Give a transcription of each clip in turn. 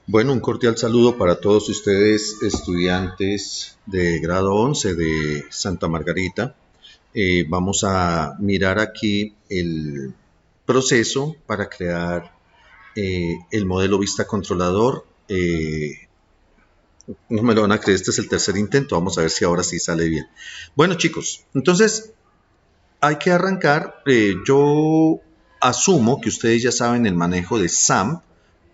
Bueno, un cordial saludo para todos ustedes, estudiantes de grado 11 de Santa Margarita. Vamos a mirar aquí el proceso para crear el modelo vista controlador. No me lo van a creer, este es el tercer intento, vamos a ver si ahora sí sale bien. Bueno, chicos, entonces hay que arrancar. Yo asumo que ustedes ya saben el manejo de SAMP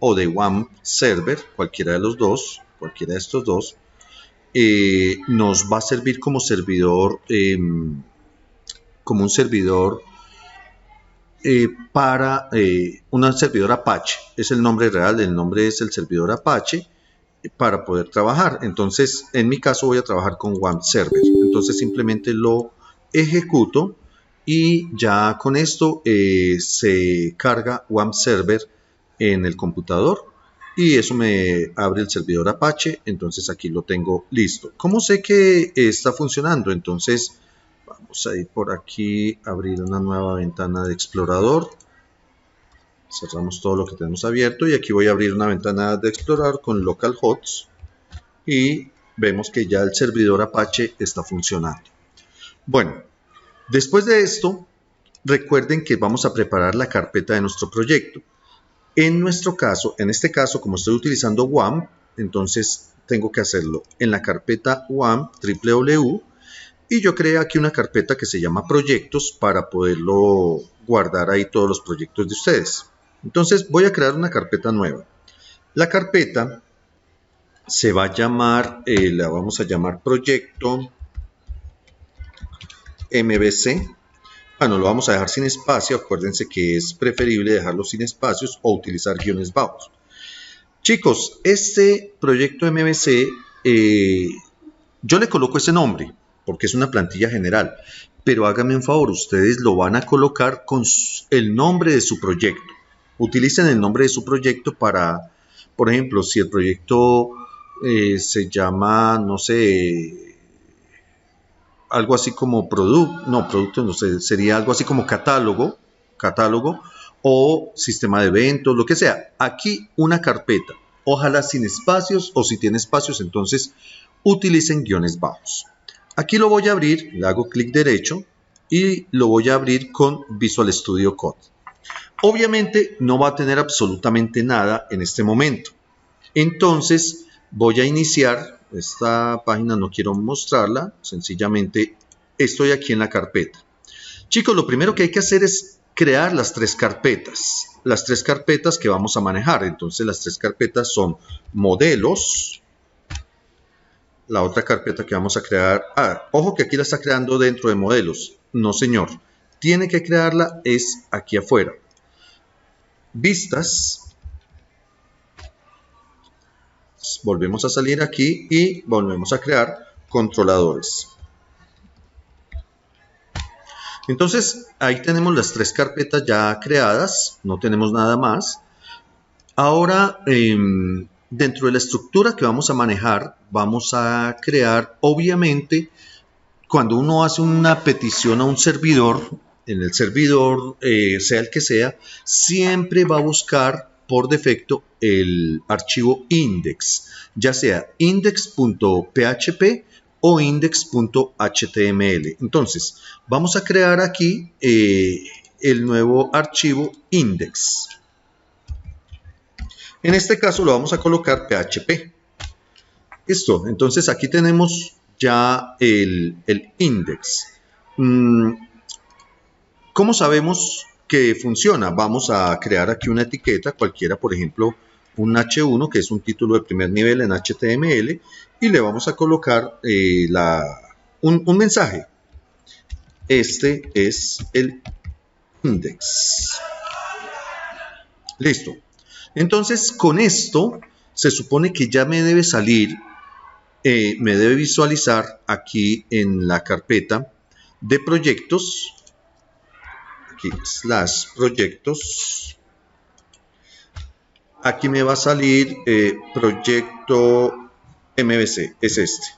o de WAMP Server, cualquiera de los dos, cualquiera de estos dos, nos va a servir como servidor, como un servidor para un servidor Apache. Es el nombre real, el nombre es el servidor Apache para poder trabajar. Entonces, en mi caso voy a trabajar con WAMP Server. Entonces, simplemente lo ejecuto y ya con esto se carga WAMP Server en el computador y eso me abre el servidor Apache. Entonces aquí lo tengo listo. ¿Cómo sé que está funcionando? Entonces vamos a ir por aquí, abrir una nueva ventana de explorador. Cerramos todo lo que tenemos abierto y aquí voy a abrir una ventana de explorador con localhost y vemos que ya el servidor Apache está funcionando. Bueno, después de esto, recuerden que vamos a preparar la carpeta de nuestro proyecto. En nuestro caso, en este caso, como estoy utilizando WAMP, entonces tengo que hacerlo en la carpeta WAMP www y yo creé aquí una carpeta que se llama proyectos para poderlo guardar ahí todos los proyectos de ustedes. Entonces voy a crear una carpeta nueva. La carpeta se va a llamar, la vamos a llamar proyecto MVC. Bueno, lo vamos a dejar sin espacio. Acuérdense que es preferible dejarlo sin espacios o utilizar guiones bajos. Chicos, este proyecto MVC, yo le coloco ese nombre porque es una plantilla general, pero háganme un favor, ustedes lo van a colocar con el nombre de su proyecto. Utilicen el nombre de su proyecto para, por ejemplo, si el proyecto se llama, no sé, algo así como producto, no sé, sería algo así como catálogo o sistema de eventos, lo que sea. Aquí una carpeta, ojalá sin espacios o si tiene espacios, entonces utilicen guiones bajos. Aquí lo voy a abrir, le hago clic derecho y lo voy a abrir con Visual Studio Code. Obviamente no va a tener absolutamente nada en este momento. Entonces voy a iniciar, esta página no quiero mostrarla, sencillamente estoy aquí en la carpeta. Chicos, lo primero que hay que hacer es crear las tres carpetas que vamos a manejar. Entonces las tres carpetas son modelos. La otra carpeta que vamos a crear, ojo que aquí la está creando dentro de modelos, no señor, tiene que crearla es aquí afuera, vistas, volvemos a salir aquí y volvemos a crear controladores. Entonces ahí tenemos las tres carpetas ya creadas, no tenemos nada más. Ahora dentro de la estructura que vamos a manejar, vamos a crear, obviamente, cuando uno hace una petición a un servidor, en el servidor, sea el que sea, siempre va a buscar por defecto el archivo index, ya sea index.php o index.html. Entonces, vamos a crear aquí el nuevo archivo index. En este caso lo vamos a colocar PHP. Listo, entonces aquí tenemos ya el index. ¿Cómo sabemos que funciona? Vamos a crear aquí una etiqueta, cualquiera, por ejemplo, un H1, que es un título de primer nivel en HTML, y le vamos a colocar un mensaje. Este es el index. Listo. Entonces, con esto se supone que ya me debe salir, me debe visualizar aquí en la carpeta de proyectos, aquí /proyectos, aquí me va a salir proyecto MVC, es este.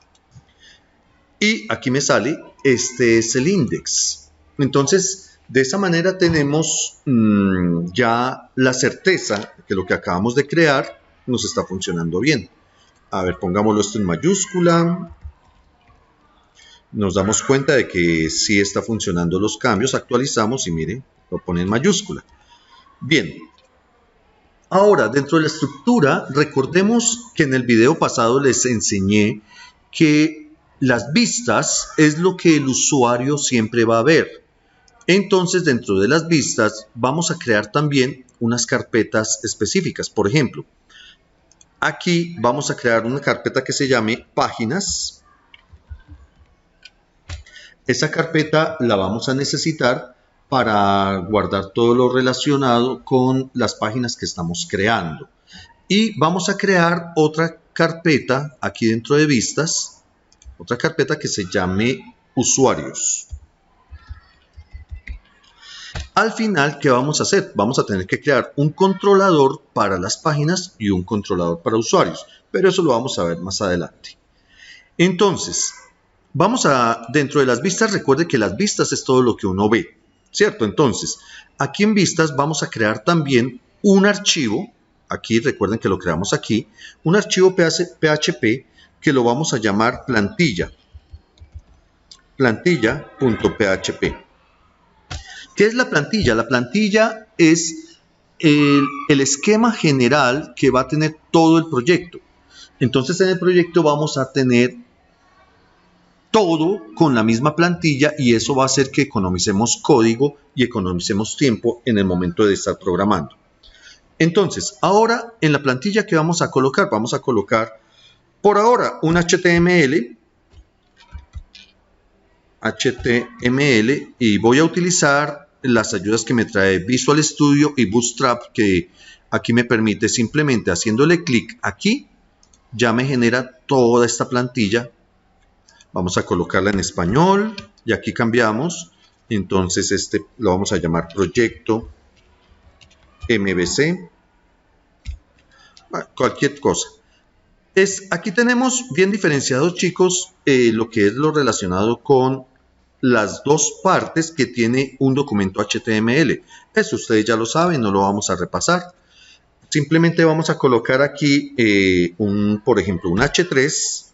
Y aquí me sale, este es el index. Entonces, de esa manera tenemos ya la certeza de que lo que acabamos de crear nos está funcionando bien. A ver, pongámoslo esto en mayúscula. Nos damos cuenta de que sí está funcionando los cambios. Actualizamos y mire, lo pone en mayúscula. Bien. Ahora, dentro de la estructura, recordemos que en el video pasado les enseñé que las vistas es lo que el usuario siempre va a ver. Entonces, dentro de las vistas, vamos a crear también unas carpetas específicas. Por ejemplo, aquí vamos a crear una carpeta que se llame páginas. Esa carpeta la vamos a necesitar para guardar todo lo relacionado con las páginas que estamos creando. Y vamos a crear otra carpeta aquí dentro de vistas, otra carpeta que se llame usuarios. Al final, ¿qué vamos a hacer? Vamos a tener que crear un controlador para las páginas y un controlador para usuarios, pero eso lo vamos a ver más adelante. Entonces, dentro de las vistas, recuerde que las vistas es todo lo que uno ve, ¿cierto? Entonces, aquí en vistas vamos a crear también un archivo, aquí recuerden que lo creamos aquí, un archivo PHP que lo vamos a llamar plantilla, plantilla.php. ¿Qué es la plantilla? La plantilla es el esquema general que va a tener todo el proyecto. Entonces, en el proyecto vamos a tener todo con la misma plantilla y eso va a hacer que economicemos código y economicemos tiempo en el momento de estar programando. Entonces, ahora en la plantilla que vamos a colocar por ahora un HTML y voy a utilizar las ayudas que me trae Visual Studio y Bootstrap, que aquí me permite simplemente haciéndole clic aquí, ya me genera toda esta plantilla. Vamos a colocarla en español y aquí cambiamos. Entonces este lo vamos a llamar proyecto MVC. Cualquier cosa. Aquí tenemos bien diferenciados, chicos, lo que es lo relacionado con las dos partes que tiene un documento HTML. Eso ustedes ya lo saben, no lo vamos a repasar. Simplemente vamos a colocar aquí, por ejemplo, un H3,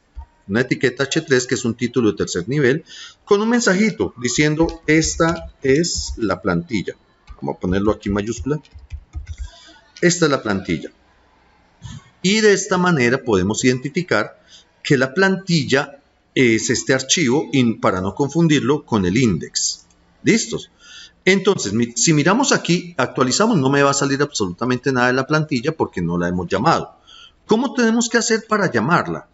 una etiqueta H3, que es un título de tercer nivel, con un mensajito diciendo, esta es la plantilla. Vamos a ponerlo aquí en mayúscula. Esta es la plantilla. Y de esta manera podemos identificar que la plantilla es este archivo para no confundirlo con el index. ¿Listos? Entonces, si miramos aquí, actualizamos, no me va a salir absolutamente nada de la plantilla porque no la hemos llamado. ¿Cómo tenemos que hacer para llamarla?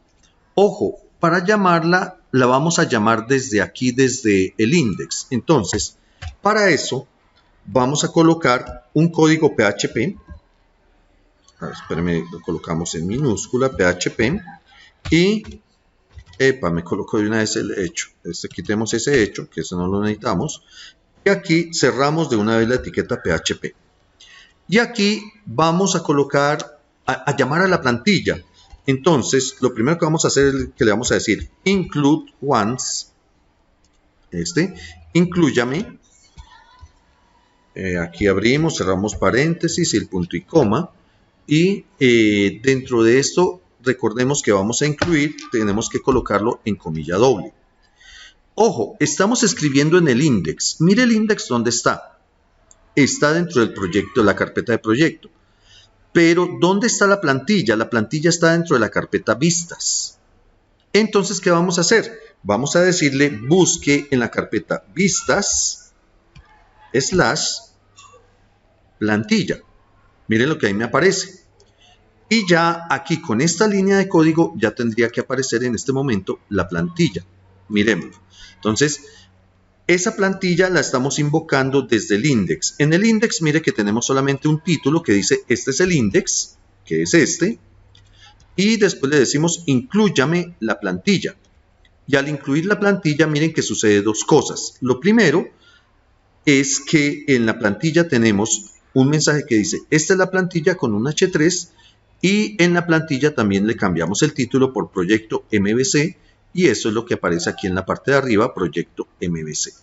Ojo, para llamarla la vamos a llamar desde aquí, desde el index. Entonces, para eso vamos a colocar un código PHP. A ver, espérenme, lo colocamos en minúscula, PHP. Y me coloco de una vez el hecho. Quitemos ese hecho, que eso no lo necesitamos. Y aquí cerramos de una vez la etiqueta PHP. Y aquí vamos a colocar, a llamar a la plantilla. Entonces, lo primero que vamos a hacer es que le vamos a decir include once. Inclúyame. Aquí abrimos, cerramos paréntesis y el punto y coma. Y dentro de esto, recordemos que vamos a incluir, tenemos que colocarlo en comilla doble. Ojo, estamos escribiendo en el index. Mire el index dónde está. Está dentro del proyecto, la carpeta de proyecto. Pero, ¿dónde está la plantilla? La plantilla está dentro de la carpeta vistas. Entonces, ¿qué vamos a hacer? Vamos a decirle, busque en la carpeta vistas, / plantilla. Miren lo que ahí me aparece. Y ya aquí con esta línea de código ya tendría que aparecer en este momento la plantilla. Miremoslo. Entonces, esa plantilla la estamos invocando desde el index. En el index, mire que tenemos solamente un título que dice, este es el index, que es este. Y después le decimos, inclúyame la plantilla. Y al incluir la plantilla, miren que sucede dos cosas. Lo primero es que en la plantilla tenemos un mensaje que dice, esta es la plantilla con un H3. Y en la plantilla también le cambiamos el título por proyecto MVC. Y eso es lo que aparece aquí en la parte de arriba, proyecto MVC.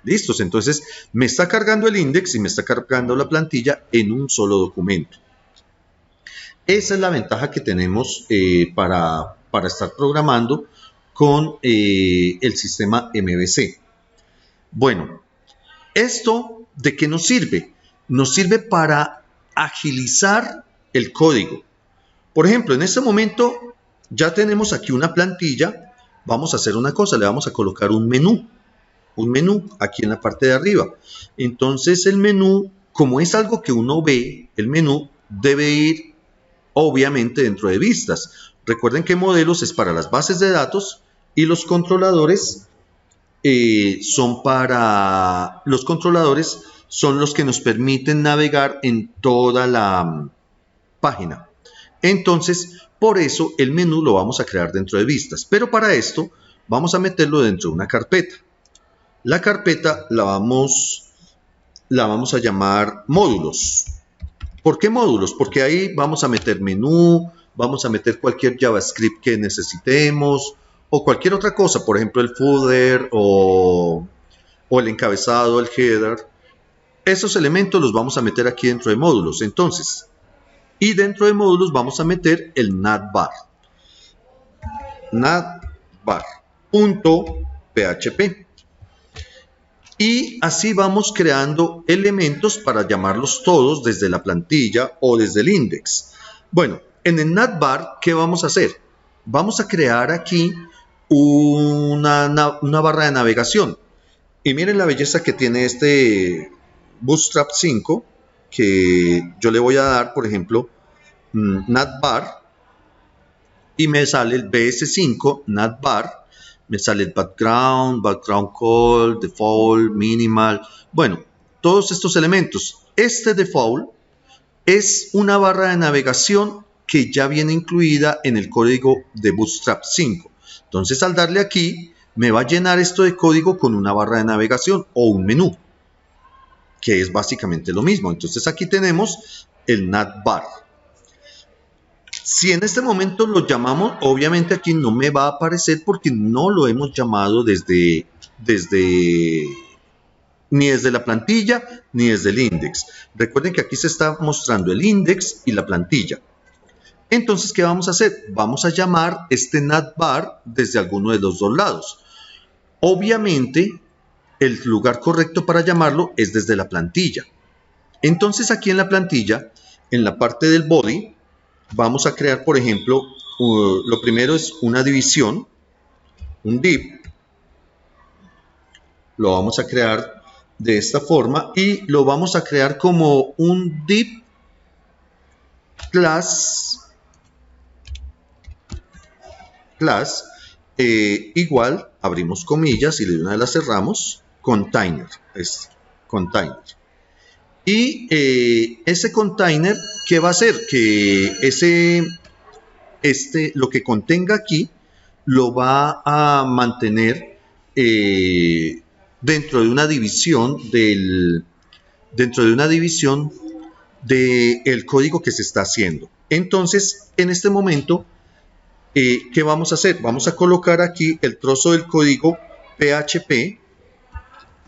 ¿Listos? Entonces me está cargando el index y me está cargando la plantilla en un solo documento. Esa es la ventaja que tenemos para estar programando con el sistema MVC. Bueno, ¿esto de qué nos sirve? Nos sirve para agilizar el código. Por ejemplo, en este momento ya tenemos aquí una plantilla. Vamos a hacer una cosa, le vamos a colocar un menú aquí en la parte de arriba. Entonces el menú, como es algo que uno ve, el menú debe ir obviamente dentro de vistas. Recuerden que modelos es para las bases de datos y los controladores son los que nos permiten navegar en toda la página. Entonces, por eso el menú lo vamos a crear dentro de vistas. Pero para esto vamos a meterlo dentro de una carpeta. La carpeta la vamos a llamar módulos. ¿Por qué módulos? Porque ahí vamos a meter menú, vamos a meter cualquier JavaScript que necesitemos o cualquier otra cosa, por ejemplo el footer o el encabezado, el header. Esos elementos los vamos a meter aquí dentro de módulos. Entonces, y dentro de módulos vamos a meter el navbar. Navbar.php. Y así vamos creando elementos para llamarlos todos desde la plantilla o desde el index. Bueno, en el navbar, ¿qué vamos a hacer? Vamos a crear aquí una barra de navegación. Y miren la belleza que tiene este Bootstrap 5, que yo le voy a dar, por ejemplo, navbar, y me sale el BS5 navbar. Me sale el background call, default, minimal. Bueno, todos estos elementos. Este default es una barra de navegación que ya viene incluida en el código de Bootstrap 5. Entonces, al darle aquí, me va a llenar esto de código con una barra de navegación o un menú, que es básicamente lo mismo. Entonces, aquí tenemos el navbar. Si en este momento lo llamamos, obviamente aquí no me va a aparecer porque no lo hemos llamado ni desde la plantilla ni desde el index. Recuerden que aquí se está mostrando el index y la plantilla. Entonces, ¿qué vamos a hacer? Vamos a llamar este navbar desde alguno de los dos lados. Obviamente, el lugar correcto para llamarlo es desde la plantilla. Entonces, aquí en la plantilla, en la parte del body, vamos a crear, por ejemplo, lo primero es una división, un div. Lo vamos a crear de esta forma y lo vamos a crear como un div class igual, abrimos comillas y de una vez las cerramos, container. Y ese container, ¿qué va a hacer? Que lo que contenga aquí lo va a mantener dentro de una división del código que se está haciendo. Entonces, en este momento, ¿qué vamos a hacer? Vamos a colocar aquí el trozo del código PHP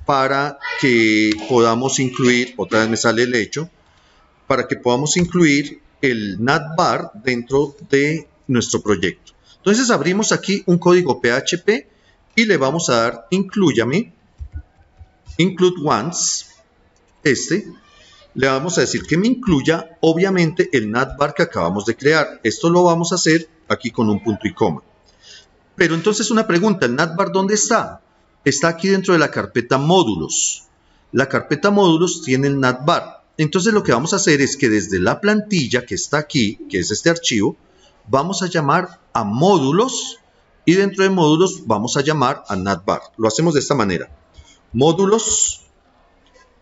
para que podamos incluir, otra vez me sale el hecho, para que podamos incluir el navbar dentro de nuestro proyecto. Entonces abrimos aquí un código PHP y le vamos a dar inclúyame, include once, le vamos a decir que me incluya obviamente el navbar que acabamos de crear. Esto lo vamos a hacer aquí con un punto y coma. Pero entonces una pregunta, ¿el navbar dónde está? Está aquí dentro de la carpeta módulos. La carpeta módulos tiene el navbar. Entonces lo que vamos a hacer es que desde la plantilla que está aquí, que es este archivo, vamos a llamar a módulos y dentro de módulos vamos a llamar a navbar. Lo hacemos de esta manera. Módulos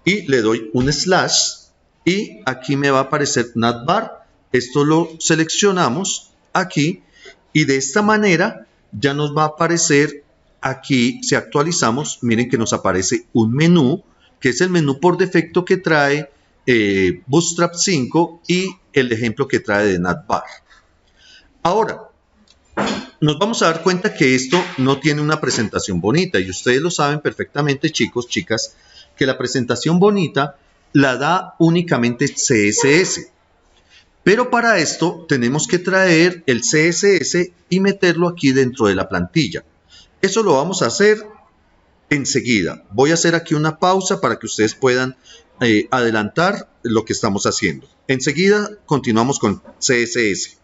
y le doy un slash y aquí me va a aparecer navbar. Esto lo seleccionamos aquí y de esta manera ya nos va a aparecer aquí, si actualizamos, miren que nos aparece un menú, que es el menú por defecto que trae Bootstrap 5 y el ejemplo que trae de navbar. Ahora, nos vamos a dar cuenta que esto no tiene una presentación bonita y ustedes lo saben perfectamente, chicos, chicas, que la presentación bonita la da únicamente CSS. Pero para esto tenemos que traer el CSS y meterlo aquí dentro de la plantilla. Eso lo vamos a hacer enseguida. Voy a hacer aquí una pausa para que ustedes puedan adelantar lo que estamos haciendo. Enseguida continuamos con CSS.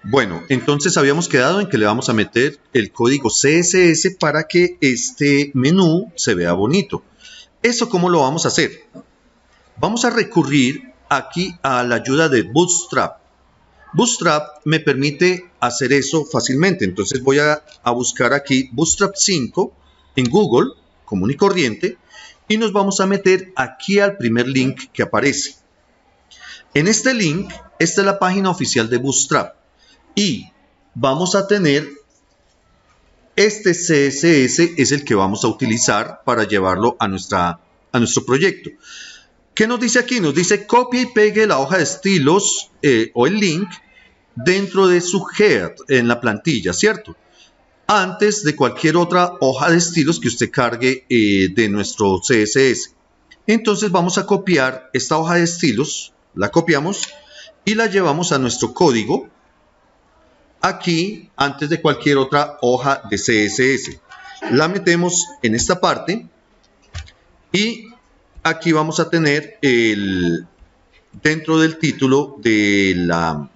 Bueno, entonces habíamos quedado en que le vamos a meter el código CSS para que este menú se vea bonito. ¿Eso cómo lo vamos a hacer? Vamos a recurrir aquí a la ayuda de Bootstrap. Bootstrap me permite hacer eso fácilmente. Entonces voy a buscar aquí Bootstrap 5 en Google, común y corriente, y nos vamos a meter aquí al primer link que aparece. En este link, esta es la página oficial de Bootstrap. Y vamos a tener este CSS, es el que vamos a utilizar para llevarlo a nuestro proyecto. ¿Qué nos dice aquí? Nos dice copie y pegue la hoja de estilos o el link dentro de su head en la plantilla, ¿cierto? Antes de cualquier otra hoja de estilos que usted cargue de nuestro CSS. Entonces vamos a copiar esta hoja de estilos, la copiamos y la llevamos a nuestro código. Aquí, antes de cualquier otra hoja de CSS, la metemos en esta parte y aquí vamos a tener dentro del título dentro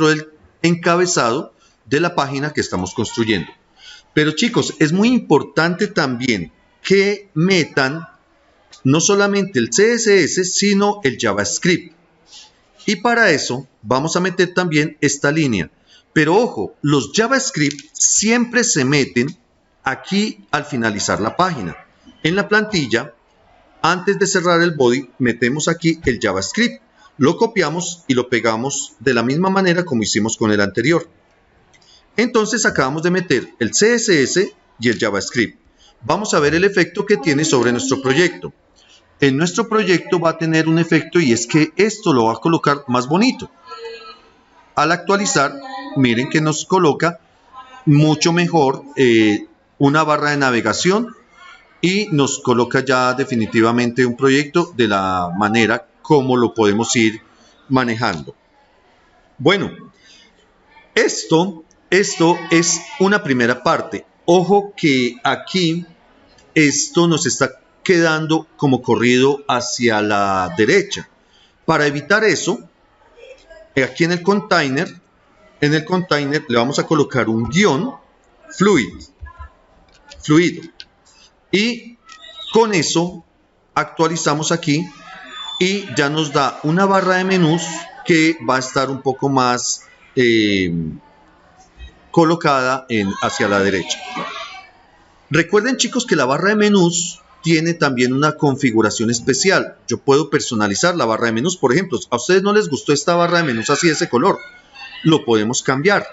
del encabezado de la página que estamos construyendo. Pero chicos, es muy importante también que metan no solamente el CSS, sino el JavaScript. Y para eso vamos a meter también esta línea. Pero ojo, los JavaScript siempre se meten aquí al finalizar la página. En la plantilla, antes de cerrar el body, metemos aquí el JavaScript. Lo copiamos y lo pegamos de la misma manera como hicimos con el anterior. Entonces acabamos de meter el CSS y el JavaScript. Vamos a ver el efecto que tiene sobre nuestro proyecto. En nuestro proyecto va a tener un efecto y es que esto lo va a colocar más bonito. Al actualizar, miren que nos coloca mucho mejor una barra de navegación y nos coloca ya definitivamente un proyecto de la manera como lo podemos ir manejando. Bueno, esto es una primera parte. Ojo que aquí esto nos está quedando como corrido hacia la derecha. Para evitar eso, aquí en el container le vamos a colocar un guión fluido. Y con eso actualizamos aquí y ya nos da una barra de menús que va a estar un poco más colocada hacia la derecha. Recuerden chicos que la barra de menús tiene también una configuración especial. Yo puedo personalizar la barra de menús. Por ejemplo, a ustedes no les gustó esta barra de menús así de ese color. Lo podemos cambiar.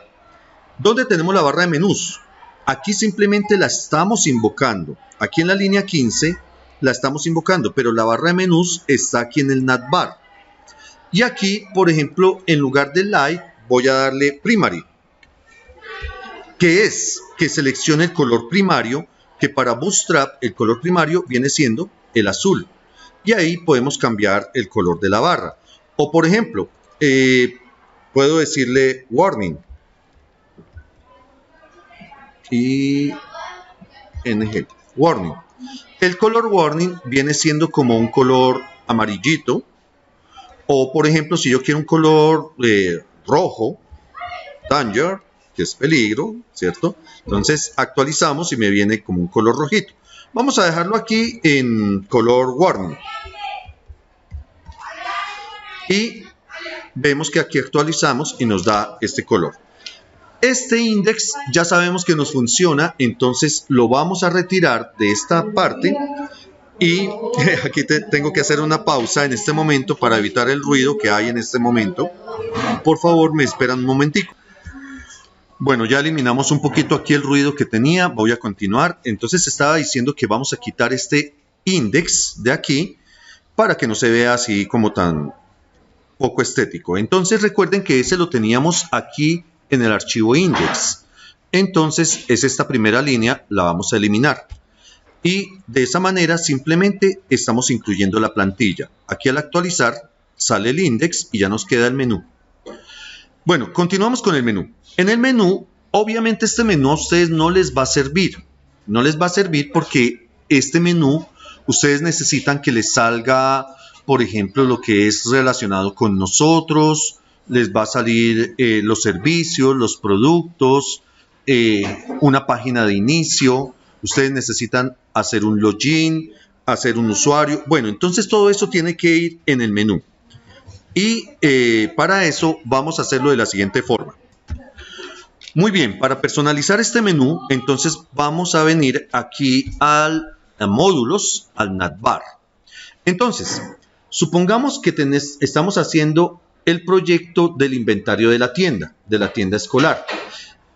¿Dónde tenemos la barra de menús? Aquí simplemente la estamos invocando. Aquí en la línea 15 la estamos invocando, pero la barra de menús está aquí en el navbar. Y aquí, por ejemplo, en lugar de light, voy a darle primary. Que es que seleccione el color primario, que para Bootstrap el color primario viene siendo el azul. Y ahí podemos cambiar el color de la barra. O por ejemplo, puedo decirle warning. Y ng, warning. El color warning viene siendo como un color amarillito. O por ejemplo, si yo quiero un color rojo, danger, que es peligro, ¿cierto? Entonces actualizamos y me viene como un color rojito. Vamos a dejarlo aquí en color warning. Y vemos que aquí actualizamos y nos da este color. Este index ya sabemos que nos funciona, entonces lo vamos a retirar de esta parte. Y aquí tengo que hacer una pausa en este momento para evitar el ruido que hay en este momento. Por favor, me esperan un momentico. Bueno, ya eliminamos un poquito aquí el ruido que tenía. Voy a continuar. Entonces estaba diciendo que vamos a quitar este index de aquí para que no se vea así como tan poco estético. Entonces recuerden que ese lo teníamos aquí en el archivo index. Entonces es esta primera línea, la vamos a eliminar. Y de esa manera simplemente estamos incluyendo la plantilla. Aquí al actualizar sale el index y ya nos queda el menú. Bueno, continuamos con el menú. En el menú, obviamente este menú a ustedes no les va a servir. No les va a servir porque este menú ustedes necesitan que les salga, por ejemplo, lo que es relacionado con nosotros. Les va a salir los servicios, los productos, una página de inicio. Ustedes necesitan hacer un login, hacer un usuario. Bueno, entonces todo eso tiene que ir en el menú. Y para eso vamos a hacerlo de la siguiente forma. Muy bien, para personalizar este menú, entonces vamos a venir aquí a módulos, al navbar. Entonces, supongamos que estamos haciendo el proyecto del inventario de la tienda escolar.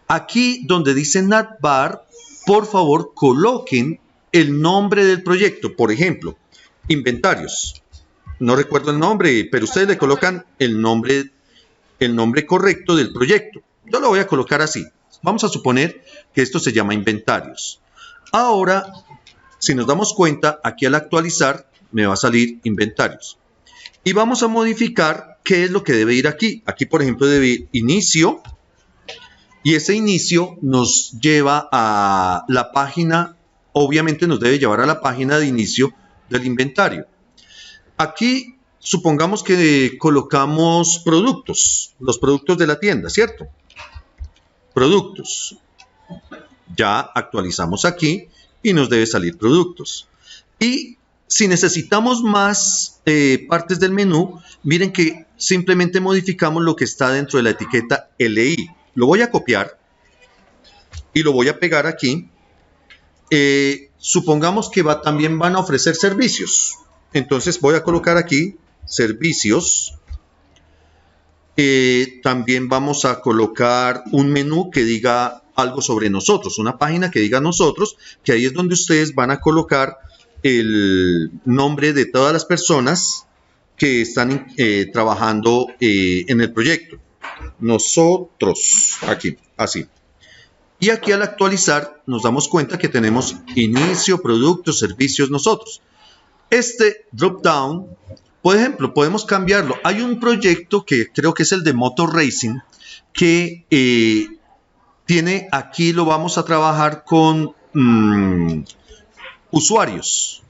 Aquí donde dice navbar, por favor coloquen el nombre del proyecto. Por ejemplo, inventarios. No recuerdo el nombre, pero ustedes le colocan el nombre correcto del proyecto. Yo lo voy a colocar así. Vamos a suponer que esto se llama inventarios. Ahora, si nos damos cuenta, aquí al actualizar me va a salir inventarios. Y vamos a modificar qué es lo que debe ir aquí. Aquí, por ejemplo, debe ir inicio. Y ese inicio nos lleva a la página, obviamente nos debe llevar a la página de inicio del inventario. Aquí supongamos que colocamos productos, los productos de la tienda, ¿cierto? Productos. Ya actualizamos aquí y nos debe salir productos. Y si necesitamos más partes del menú, miren que simplemente modificamos lo que está dentro de la etiqueta LI. Lo voy a copiar y lo voy a pegar aquí. Supongamos que también van a ofrecer servicios. Entonces voy a colocar aquí servicios. También vamos a colocar un menú que diga algo sobre nosotros, una página que diga nosotros, que ahí es donde ustedes van a colocar el nombre de todas las personas que están trabajando en el proyecto. Nosotros, aquí, así. Y aquí al actualizar nos damos cuenta que tenemos inicio, productos, servicios, nosotros. Este drop down, por ejemplo, podemos cambiarlo. Hay un proyecto que creo que es el de Motor Racing que tiene aquí, lo vamos a trabajar con usuarios,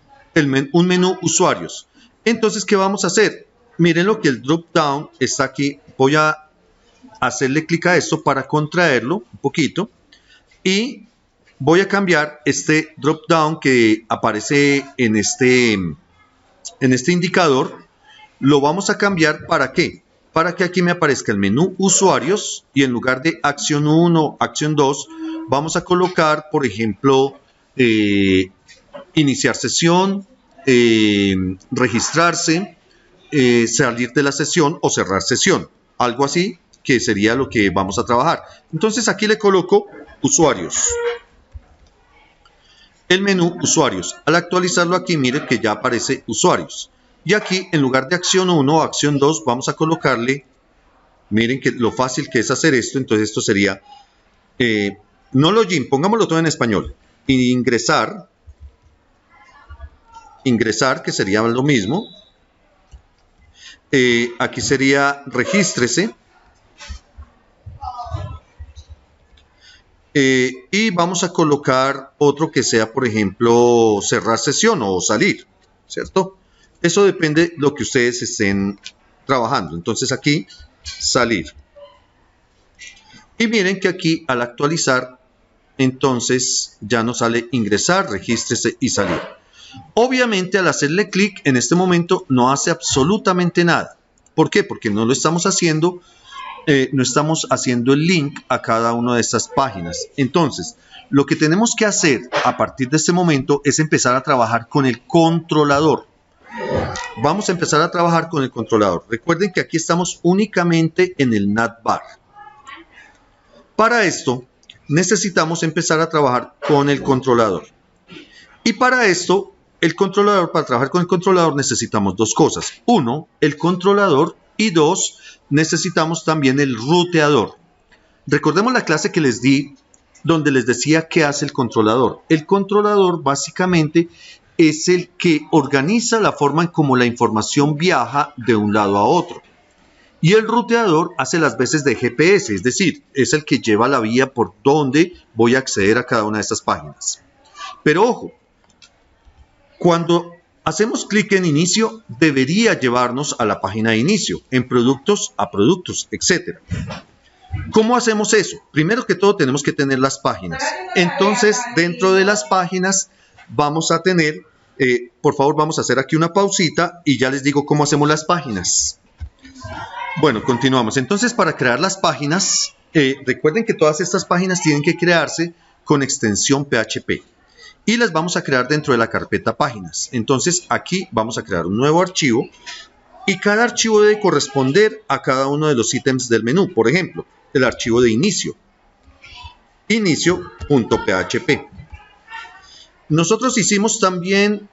un menú usuarios. Entonces, ¿qué vamos a hacer? Miren lo que el drop down está aquí. Voy a hacerle clic a esto para contraerlo un poquito y voy a cambiar este drop down que aparece en este indicador. Lo vamos a cambiar ¿para qué? Para que aquí me aparezca el menú usuarios y en lugar de acción 1, acción 2, vamos a colocar, por ejemplo, iniciar sesión, registrarse, salir de la sesión o cerrar sesión. Algo así que sería lo que vamos a trabajar. Entonces aquí le coloco usuarios. El menú usuarios. Al actualizarlo aquí, miren que ya aparece usuarios. Y aquí, en lugar de acción 1 o acción 2, vamos a colocarle, miren que lo fácil que es hacer esto. Entonces esto sería, no login, pongámoslo todo en español. Ingresar, que sería lo mismo. Aquí sería regístrese. Y vamos a colocar otro que sea, por ejemplo, cerrar sesión o salir, ¿cierto? Eso depende de lo que ustedes estén trabajando. Entonces aquí, salir. Y miren que aquí al actualizar, entonces ya nos sale ingresar, regístrese y salir. Obviamente al hacerle clic en este momento no hace absolutamente nada. ¿Por qué? Porque no lo estamos haciendo. No estamos haciendo el link a cada una de estas páginas. Entonces, lo que tenemos que hacer a partir de este momento es empezar a trabajar con el controlador. Vamos a empezar a trabajar con el controlador. Recuerden que aquí estamos únicamente en el navbar. Para esto, necesitamos empezar a trabajar con el controlador. Y para esto, para trabajar con el controlador necesitamos dos cosas. Uno, el controlador y dos, necesitamos también el ruteador. Recordemos la clase que les di donde les decía qué hace el controlador. El controlador básicamente es el que organiza la forma en cómo la información viaja de un lado a otro. Y el ruteador hace las veces de GPS, es decir, es el que lleva la vía por donde voy a acceder a cada una de estas páginas. Pero ojo, cuando hacemos clic en inicio, debería llevarnos a la página de inicio, en productos, a productos, etc. ¿Cómo hacemos eso? Primero que todo tenemos que tener las páginas. Entonces, dentro de las páginas vamos a tener, por favor, vamos a hacer aquí una pausita y ya les digo cómo hacemos las páginas. Bueno, continuamos. Entonces, para crear las páginas, recuerden que todas estas páginas tienen que crearse con extensión PHP. Y las vamos a crear dentro de la carpeta páginas. Entonces, aquí vamos a crear un nuevo archivo. Y cada archivo debe corresponder a cada uno de los ítems del menú. Por ejemplo, el archivo de inicio. Inicio.php. Nosotros hicimos también,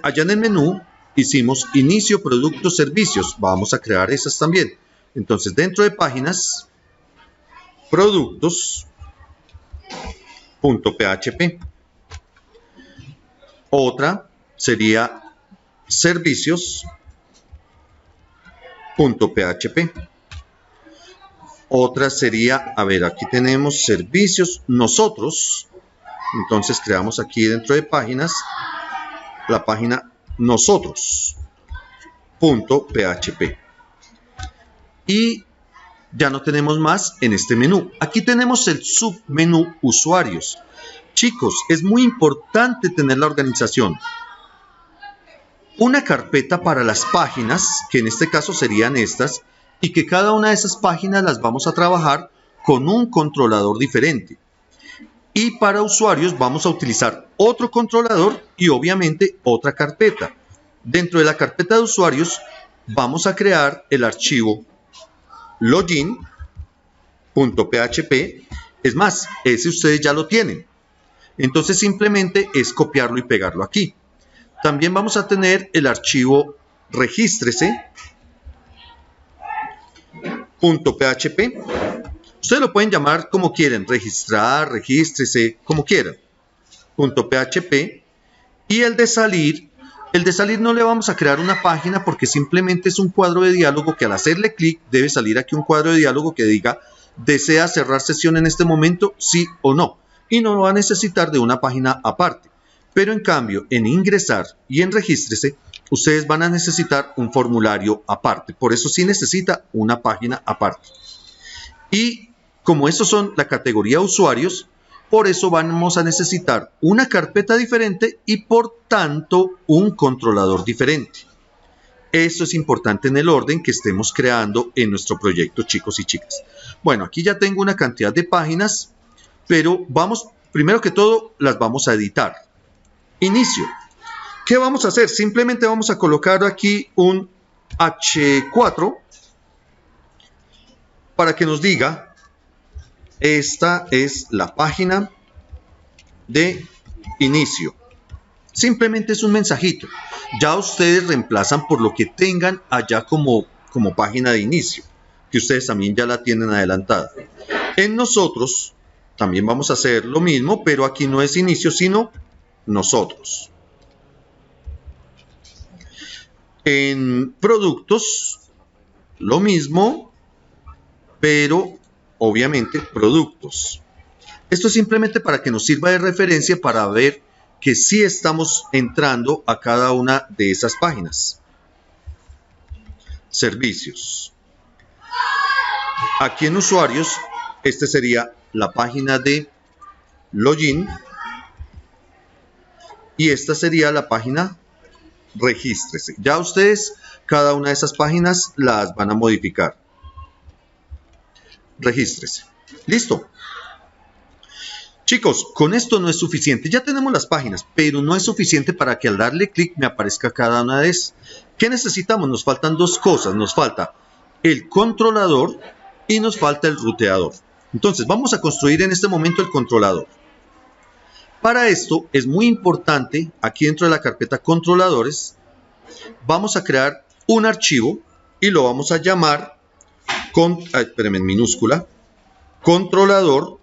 allá en el menú, hicimos inicio, productos, servicios. Vamos a crear esas también. Entonces, dentro de páginas, productos.php. Otra sería servicios.php. Otra sería, a ver, aquí tenemos servicios, nosotros. Entonces creamos aquí dentro de páginas la página nosotros.php. Y ya no tenemos más en este menú. Aquí tenemos el submenú usuarios. Chicos, es muy importante tener la organización. Una carpeta para las páginas, que en este caso serían estas, y que cada una de esas páginas las vamos a trabajar con un controlador diferente. Y para usuarios vamos a utilizar otro controlador y obviamente otra carpeta. Dentro de la carpeta de usuarios vamos a crear el archivo login.php. Es más, ese ustedes ya lo tienen. Entonces simplemente es copiarlo y pegarlo aquí. También vamos a tener el archivo regístrese.php. Ustedes lo pueden llamar como quieren, registrar, regístrese, como quieran. .php. Y el de salir no le vamos a crear una página porque simplemente es un cuadro de diálogo que al hacerle clic debe salir aquí un cuadro de diálogo que diga ¿desea cerrar sesión en este momento? Sí o no. Y no va a necesitar de una página aparte. Pero en cambio, en ingresar y en regístrese, ustedes van a necesitar un formulario aparte. Por eso sí necesita una página aparte. Y como estos son la categoría usuarios, por eso vamos a necesitar una carpeta diferente y por tanto un controlador diferente. Eso es importante en el orden que estemos creando en nuestro proyecto, chicos y chicas. Bueno, aquí ya tengo una cantidad de páginas, pero vamos, primero que todo, las vamos a editar. Inicio. ¿Qué vamos a hacer? Simplemente vamos a colocar aquí un H4 para que nos diga esta es la página de inicio. Simplemente es un mensajito. Ya ustedes reemplazan por lo que tengan allá como página de inicio, que ustedes también ya la tienen adelantada. En nosotros también vamos a hacer lo mismo, pero aquí no es inicio, sino nosotros. En productos, lo mismo, pero obviamente productos. Esto es simplemente para que nos sirva de referencia para ver que sí estamos entrando a cada una de esas páginas. Servicios. Aquí en usuarios, este sería la página de login y esta sería la página regístrese. Ya ustedes cada una de esas páginas las van a modificar. Regístrese. Listo. Chicos, con esto no es suficiente. Ya tenemos las páginas, pero no es suficiente para que al darle clic me aparezca cada una de esas. ¿Qué necesitamos? Nos faltan dos cosas. Nos falta el controlador y nos falta el ruteador. Entonces, vamos a construir en este momento el controlador. Para esto es muy importante, aquí dentro de la carpeta controladores, vamos a crear un archivo y lo vamos a llamar espérenme, en minúscula, controlador.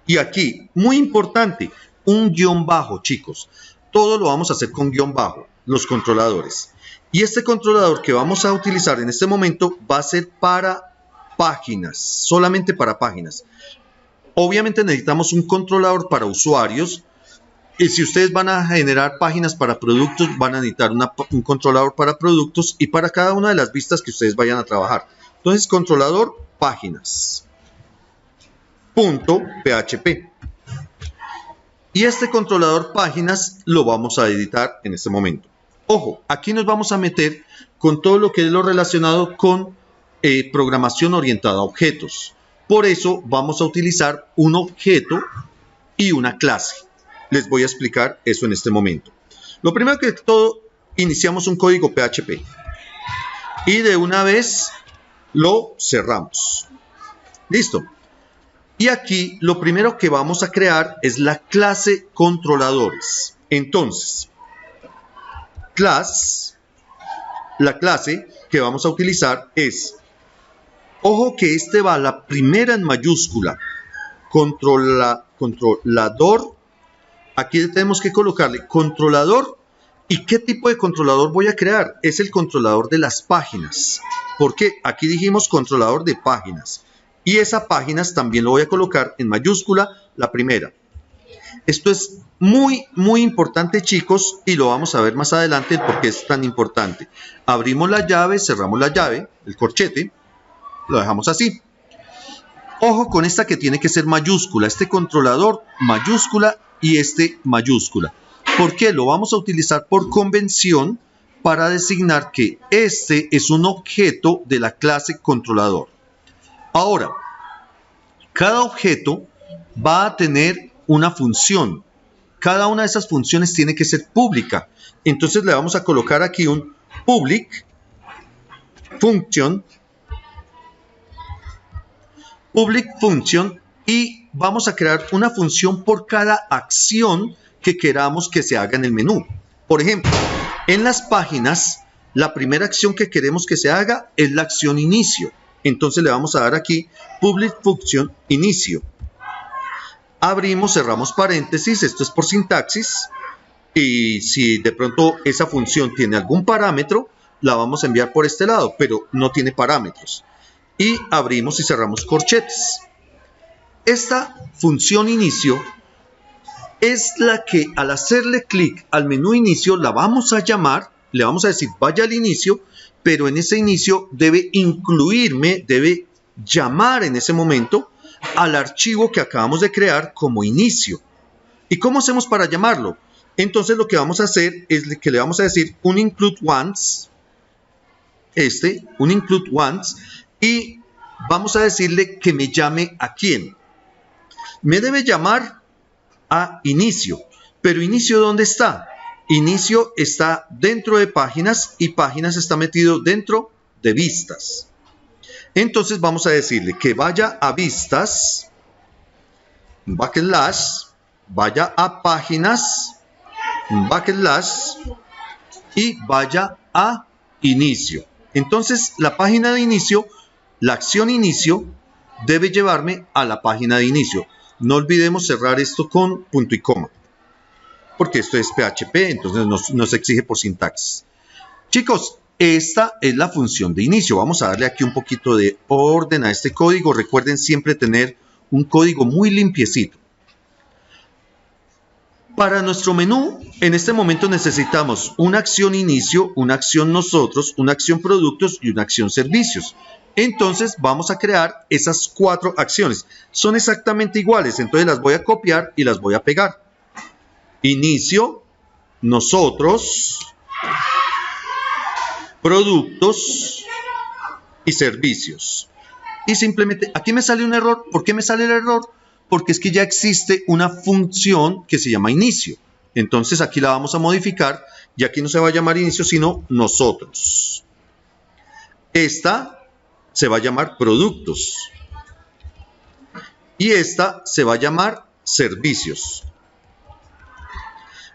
Y aquí, muy importante, un guión bajo, chicos. Todo lo vamos a hacer con guión bajo, los controladores. Y este controlador que vamos a utilizar en este momento va a ser para páginas, solamente para páginas. Obviamente necesitamos un controlador para usuarios. Y si ustedes van a generar páginas para productos, van a necesitar un controlador para productos y para cada una de las vistas que ustedes vayan a trabajar. Entonces, controlador páginas. .php. Y este controlador páginas lo vamos a editar en este momento. Ojo, aquí nos vamos a meter con todo lo que es lo relacionado con programación orientada a objetos. Por eso vamos a utilizar un objeto y una clase. Les voy a explicar eso en este momento. Lo primero que todo, iniciamos un código PHP y de una vez lo cerramos. Listo. Y aquí lo primero que vamos a crear es la clase controladores. Entonces, la clase que vamos a utilizar es, ojo que este va la primera en mayúscula, controlador. Aquí tenemos que colocarle controlador. ¿Y qué tipo de controlador voy a crear? Es el controlador de las páginas. Porque aquí dijimos controlador de páginas. Y esa páginas también lo voy a colocar en mayúscula, la primera. Esto es muy, muy importante, chicos, y lo vamos a ver más adelante porque es tan importante. Abrimos la llave, cerramos la llave, el corchete, lo dejamos así. Ojo con esta que tiene que ser mayúscula, este controlador mayúscula y este mayúscula. ¿Por qué? Lo vamos a utilizar por convención para designar que este es un objeto de la clase controlador. Ahora, cada objeto va a tener una función. Cada una de esas funciones tiene que ser pública. Entonces le vamos a colocar aquí un public function y vamos a crear una función por cada acción que queramos que se haga en el menú. Por ejemplo, en las páginas, la primera acción que queremos que se haga es la acción inicio. Entonces le vamos a dar aquí public function inicio. Abrimos, cerramos paréntesis, esto es por sintaxis. Y si de pronto esa función tiene algún parámetro, la vamos a enviar por este lado, pero no tiene parámetros. Y abrimos y cerramos corchetes. Esta función inicio es la que al hacerle clic al menú inicio la vamos a llamar, le vamos a decir vaya al inicio, pero en ese inicio debe incluirme, debe llamar en ese momento al archivo que acabamos de crear como inicio. ¿Y cómo hacemos para llamarlo? Entonces lo que vamos a hacer es que le vamos a decir un include once, un include once, y vamos a decirle que me llame a quién. Me debe llamar a inicio, pero inicio ¿dónde está? Inicio está dentro de páginas y páginas está metido dentro de vistas. Entonces vamos a decirle que vaya a vistas, backslash, vaya a páginas, backslash y vaya a inicio. Entonces la página de inicio, la acción inicio debe llevarme a la página de inicio. No olvidemos cerrar esto con punto y coma, porque esto es PHP, entonces nos exige por sintaxis. Chicos, esta es la función de inicio. Vamos a darle aquí un poquito de orden a este código. Recuerden siempre tener un código muy limpiecito. Para nuestro menú, en este momento necesitamos una acción inicio, una acción nosotros, una acción productos y una acción servicios. Entonces vamos a crear esas 4 acciones. Son exactamente iguales, entonces las voy a copiar y las voy a pegar. Inicio, nosotros, productos y servicios. Y simplemente, aquí me sale un error. ¿Por qué me sale el error? Porque es que ya existe una función que se llama inicio. Entonces aquí la vamos a modificar y aquí no se va a llamar inicio, sino nosotros. Esta se va a llamar productos. Y esta se va a llamar servicios.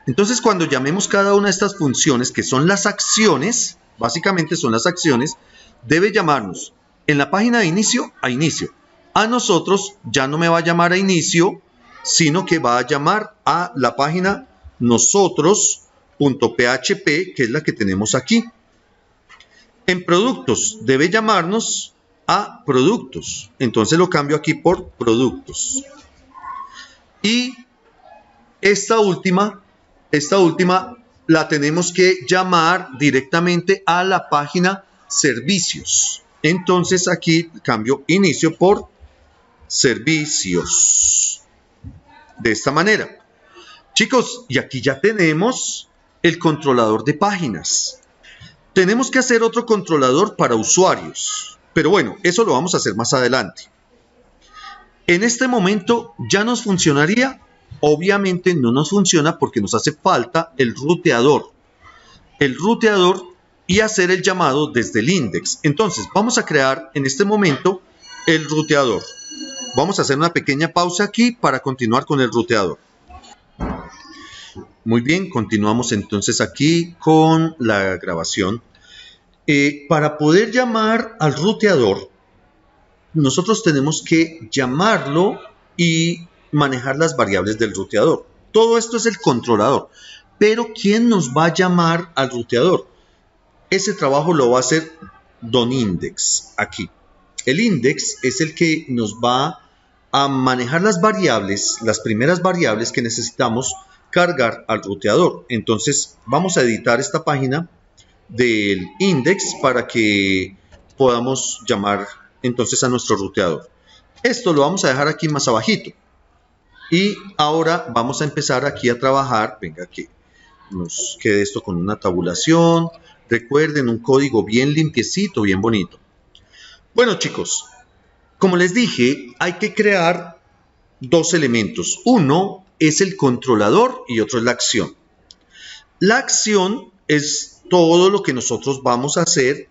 Entonces cuando llamemos cada una de estas funciones, que son las acciones, básicamente son las acciones, debe llamarnos en la página de inicio a inicio. A nosotros ya no me va a llamar a inicio sino que va a llamar a la página nosotros.php, que es la que tenemos aquí. En productos debe llamarnos a productos. Entonces lo cambio aquí por productos. Y esta última la tenemos que llamar directamente a la página servicios. Entonces aquí cambio inicio por servicios. De esta manera. Chicos, y aquí ya tenemos el controlador de páginas. Tenemos que hacer otro controlador para usuarios. Pero bueno, eso lo vamos a hacer más adelante. En este momento ya nos funcionaría. Obviamente no nos funciona porque nos hace falta el ruteador. El ruteador y hacer el llamado desde el index. Entonces vamos a crear en este momento el ruteador. Vamos a hacer una pequeña pausa aquí para continuar con el ruteador. Muy bien, continuamos entonces aquí con la grabación. Para poder llamar al ruteador, nosotros tenemos que llamarlo y manejar las variables del ruteador. Todo esto es el controlador. Pero ¿quién nos va a llamar al ruteador? Ese trabajo lo va a hacer Don Index aquí. El index es el que nos va a manejar las variables, las primeras variables que necesitamos cargar al ruteador. Entonces vamos a editar esta página del index para que podamos llamar entonces a nuestro ruteador. Esto lo vamos a dejar aquí más abajito. Y ahora vamos a empezar aquí a trabajar. Venga, que nos quede esto con una tabulación. Recuerden, un código bien limpiecito, bien bonito. Bueno, chicos, como les dije, hay que crear dos elementos. Uno es el controlador y otro es la acción. La acción es todo lo que nosotros vamos a hacer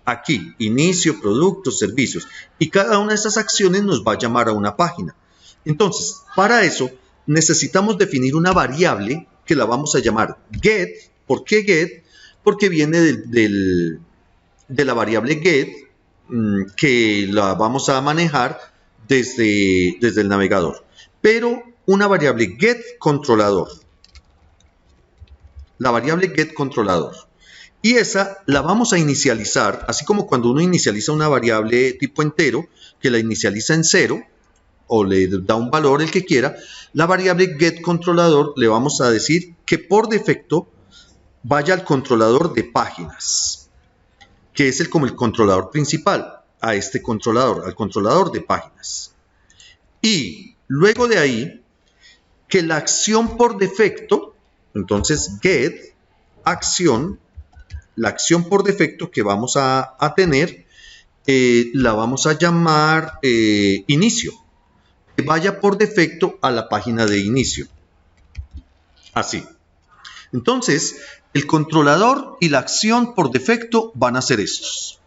aquí. Inicio, productos, servicios. Y cada una de estas acciones nos va a llamar a una página. Entonces, para eso necesitamos definir una variable que la vamos a llamar get. ¿Por qué get? Porque viene de la variable get, que la vamos a manejar desde el navegador. Pero una variable getControlador. La variable getControlador. Y esa la vamos a inicializar, así como cuando uno inicializa una variable tipo entero, que la inicializa en 0, o le da un valor el que quiera. La variable getControlador le vamos a decir que por defecto vaya al controlador de páginas, que es como el controlador principal, a este controlador, al controlador de páginas. Y luego de ahí, que la acción por defecto, entonces get acción, la acción por defecto que vamos a tener, la vamos a llamar inicio. Que vaya por defecto a la página de inicio. Así. Entonces, el controlador y la acción por defecto van a ser estos.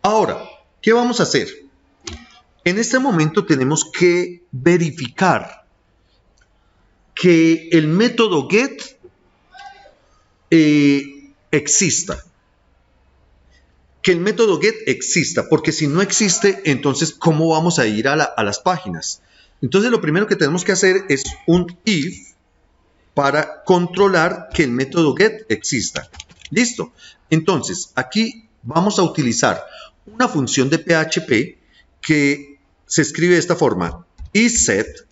Ahora, ¿qué vamos a hacer? En este momento tenemos que verificar que el método get exista. Que el método get exista, porque si no existe, entonces ¿cómo vamos a ir a las páginas? Entonces lo primero que tenemos que hacer es un if para controlar que el método get exista. Listo. Entonces aquí vamos a utilizar una función de PHP que se escribe de esta forma: isSet.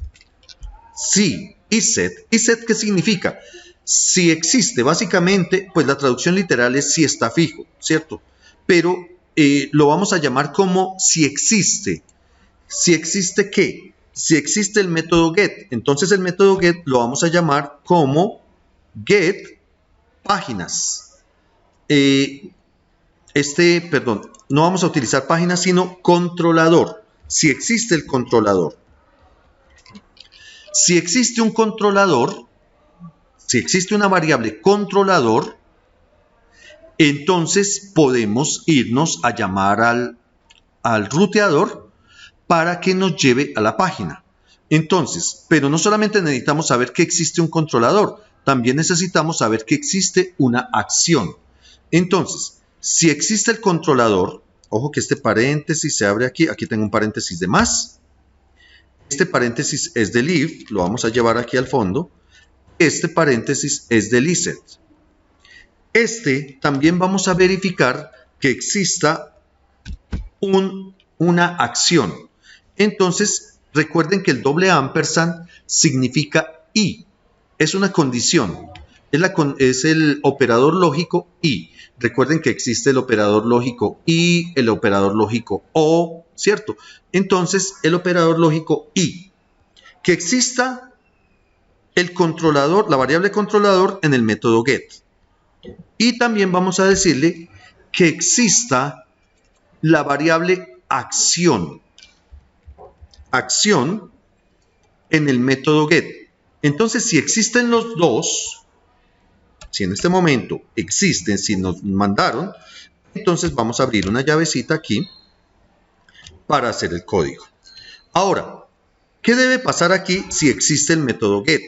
Sí, isSet. ¿IsSet qué significa? Si existe, básicamente, pues la traducción literal es si está fijo, ¿cierto? Pero lo vamos a llamar como si existe. ¿Si existe qué? Si existe el método get. Entonces el método get lo vamos a llamar como get páginas. Perdón, no vamos a utilizar páginas, sino controlador. Si existe el controlador. Si existe un controlador, si existe una variable controlador, entonces podemos irnos a llamar al ruteador para que nos lleve a la página. Entonces, pero no solamente necesitamos saber que existe un controlador, también necesitamos saber que existe una acción. Entonces, si existe el controlador, ojo que este paréntesis se abre aquí, aquí tengo un paréntesis de más. Este paréntesis es del if, lo vamos a llevar aquí al fondo. Este paréntesis es del iset. También vamos a verificar que exista una acción. Entonces, recuerden que el doble ampersand significa y. Es una condición. Es el operador lógico y. Recuerden que existe el operador lógico y el operador lógico o, ¿cierto? Entonces, el operador lógico y. Que exista el controlador, la variable controlador en el método get. Y también vamos a decirle que exista la variable acción. Acción en el método get. Entonces, si existen los dos, si en este momento existen, si nos mandaron, entonces vamos a abrir una llavecita aquí para hacer el código. Ahora, ¿qué debe pasar aquí si existe el método get?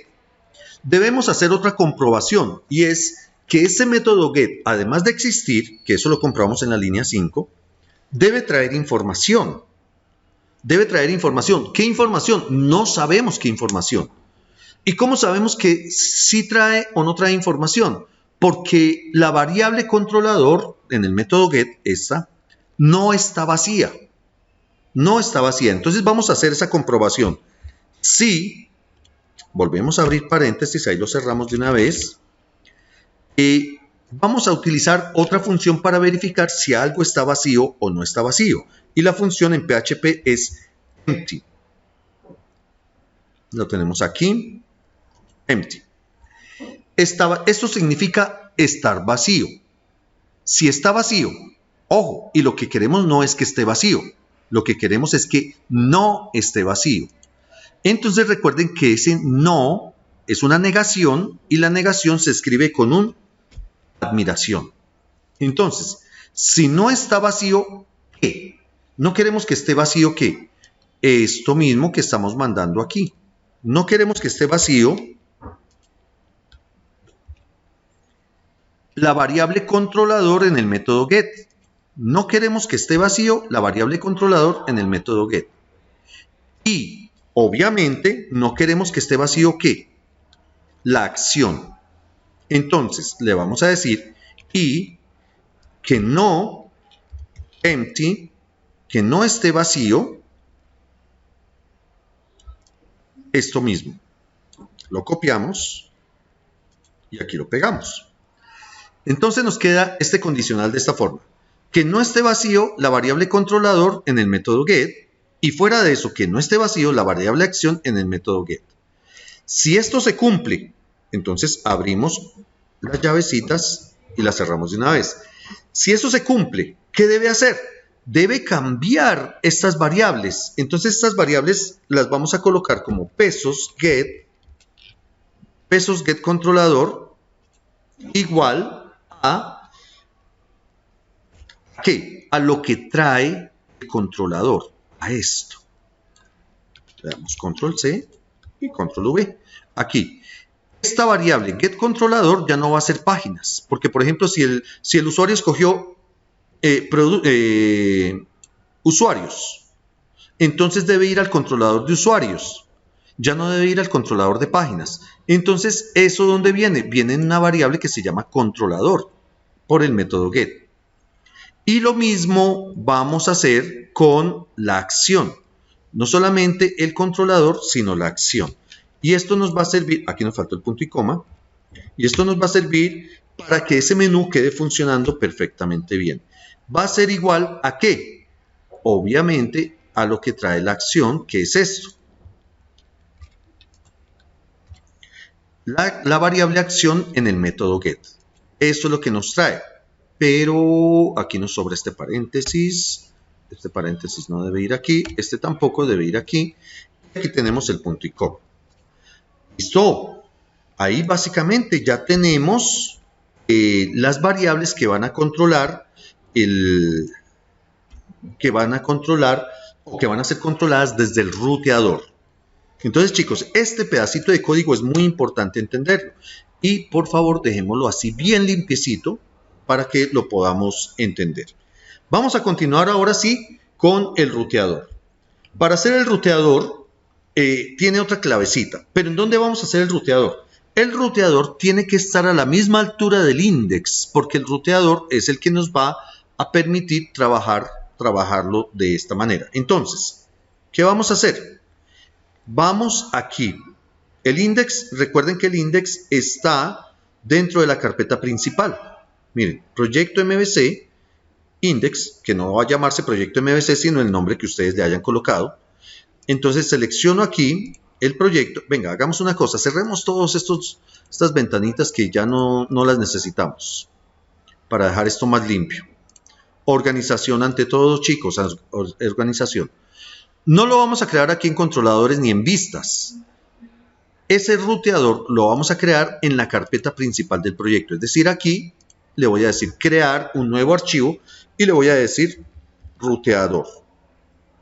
Debemos hacer otra comprobación y es que ese método get, además de existir, que eso lo comprobamos en la línea 5, debe traer información. Debe traer información. ¿Qué información? No sabemos qué información. ¿Y cómo sabemos que sí trae o no trae información? Porque la variable controlador en el método get, esta, no está vacía. No está vacía. Entonces vamos a hacer esa comprobación. Si, volvemos a abrir paréntesis, ahí lo cerramos de una vez. Vamos a utilizar otra función para verificar si algo está vacío o no está vacío. Y la función en PHP es empty. Lo tenemos aquí. Empty. Esto significa estar vacío. Si está vacío, ojo, y lo que queremos no es que esté vacío. Lo que queremos es que no esté vacío. Entonces recuerden que ese no es una negación y la negación se escribe con un admiración. Entonces, si no está vacío, ¿qué? No queremos que esté vacío, ¿qué? Esto mismo que estamos mandando aquí. No queremos que esté vacío la variable controlador en el método get. No queremos que esté vacío la variable controlador en el método get. Y, obviamente, no queremos que esté vacío, ¿qué? La acción. Entonces, le vamos a decir y que no empty, que no esté vacío, esto mismo. Lo copiamos y aquí lo pegamos. Entonces nos queda este condicional de esta forma. Que no esté vacío la variable controlador en el método get y fuera de eso, que no esté vacío la variable acción en el método get. Si esto se cumple, entonces abrimos las llavecitas y las cerramos de una vez. Si eso se cumple, ¿qué debe hacer? Debe cambiar estas variables. Entonces estas variables las vamos a colocar como pesos get controlador igual a ¿qué? A lo que trae el controlador, a esto. Le damos control C y control V. Aquí, esta variable getControlador ya no va a ser páginas, porque por ejemplo si el usuario escogió usuarios, entonces debe ir al controlador de usuarios, ya no debe ir al controlador de páginas. Entonces, ¿eso dónde viene? Viene en una variable que se llama controlador por el método get. Y lo mismo vamos a hacer con la acción. No solamente el controlador, sino la acción. Y esto nos va a servir, aquí nos faltó el punto y coma, y esto nos va a servir para que ese menú quede funcionando perfectamente bien. Va a ser igual a ¿qué? Obviamente a lo que trae la acción, que es esto. La variable acción en el método get. Eso es lo que nos trae. Pero aquí nos sobra este paréntesis. Este paréntesis no debe ir aquí. Este tampoco debe ir aquí. Aquí tenemos el punto y coma. Listo. Ahí básicamente ya tenemos las variables que van a controlar o que van a ser controladas desde el ruteador. Entonces, chicos, este pedacito de código es muy importante entenderlo. Y por favor, dejémoslo así bien limpiecito para que lo podamos entender. Vamos a continuar ahora sí con el ruteador. Para hacer el ruteador, tiene otra clavecita. Pero ¿en dónde vamos a hacer el ruteador? El ruteador tiene que estar a la misma altura del index, porque el ruteador es el que nos va a permitir trabajarlo de esta manera. Entonces, ¿qué vamos a hacer? Vamos aquí. El index, recuerden que el index está dentro de la carpeta principal. Miren, proyecto MVC, index, que no va a llamarse proyecto MVC, sino el nombre que ustedes le hayan colocado. Entonces selecciono aquí el proyecto. Venga, hagamos una cosa, cerremos todas estas ventanitas que ya no las necesitamos para dejar esto más limpio. Organización ante todo, chicos, organización. No lo vamos a crear aquí en controladores ni en vistas. Ese ruteador lo vamos a crear en la carpeta principal del proyecto. Es decir, aquí le voy a decir crear un nuevo archivo y le voy a decir ruteador.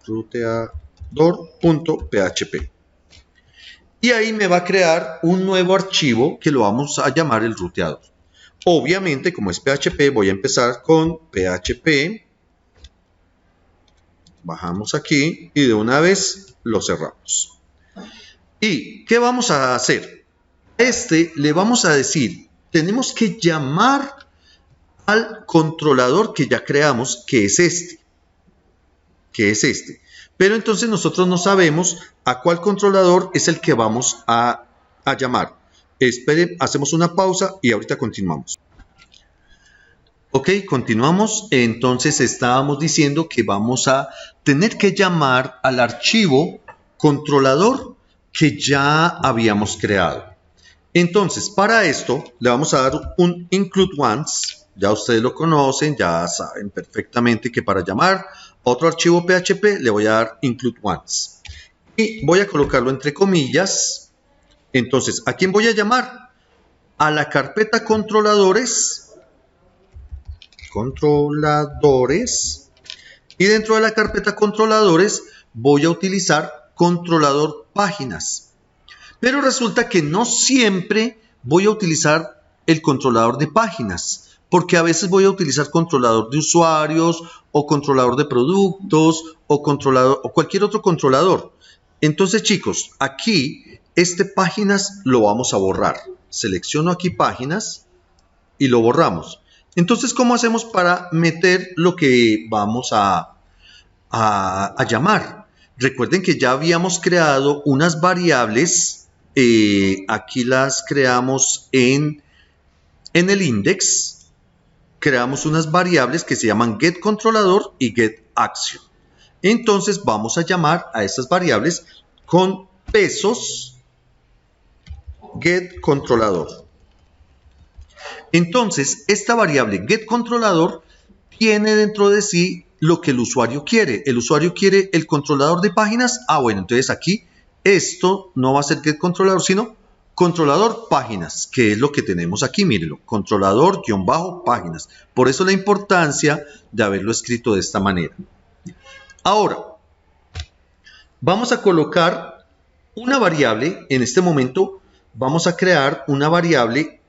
Ruteador.php. Y ahí me va a crear un nuevo archivo que lo vamos a llamar el ruteador. Obviamente, como es PHP, voy a empezar con PHP. Bajamos aquí y de una vez lo cerramos. ¿Y qué vamos a hacer? Le vamos a decir, tenemos que llamar al controlador que ya creamos, que es este. Pero entonces nosotros no sabemos a cuál controlador es el que vamos a llamar. Esperen, hacemos una pausa y ahorita continuamos. Ok, continuamos. Entonces estábamos diciendo que vamos a tener que llamar al archivo controlador que ya habíamos creado. Entonces, para esto le vamos a dar un include once. Ya ustedes lo conocen, ya saben perfectamente que para llamar otro archivo PHP le voy a dar include once. Y voy a colocarlo entre comillas. Entonces, ¿a quién voy a llamar? A la carpeta controladores. Y dentro de la carpeta controladores voy a utilizar controlador páginas. Pero resulta que no siempre voy a utilizar el controlador de páginas, porque a veces voy a utilizar controlador de usuarios o controlador de productos o cualquier otro controlador. Entonces, chicos, aquí páginas lo vamos a borrar. Selecciono aquí páginas y lo borramos. Entonces, ¿cómo hacemos para meter lo que vamos a llamar? Recuerden que ya habíamos creado unas variables. Aquí las creamos en el index. Creamos unas variables que se llaman getControlador y getAction. Entonces, vamos a llamar a estas variables con pesos getControlador. Entonces, esta variable getControlador tiene dentro de sí lo que el usuario quiere. El usuario quiere el controlador de páginas. Bueno, entonces aquí esto no va a ser getControlador, sino controlador páginas, que es lo que tenemos aquí. Mírenlo, controlador-páginas. Por eso la importancia de haberlo escrito de esta manera. Ahora, vamos a colocar una variable. En este momento vamos a crear una variable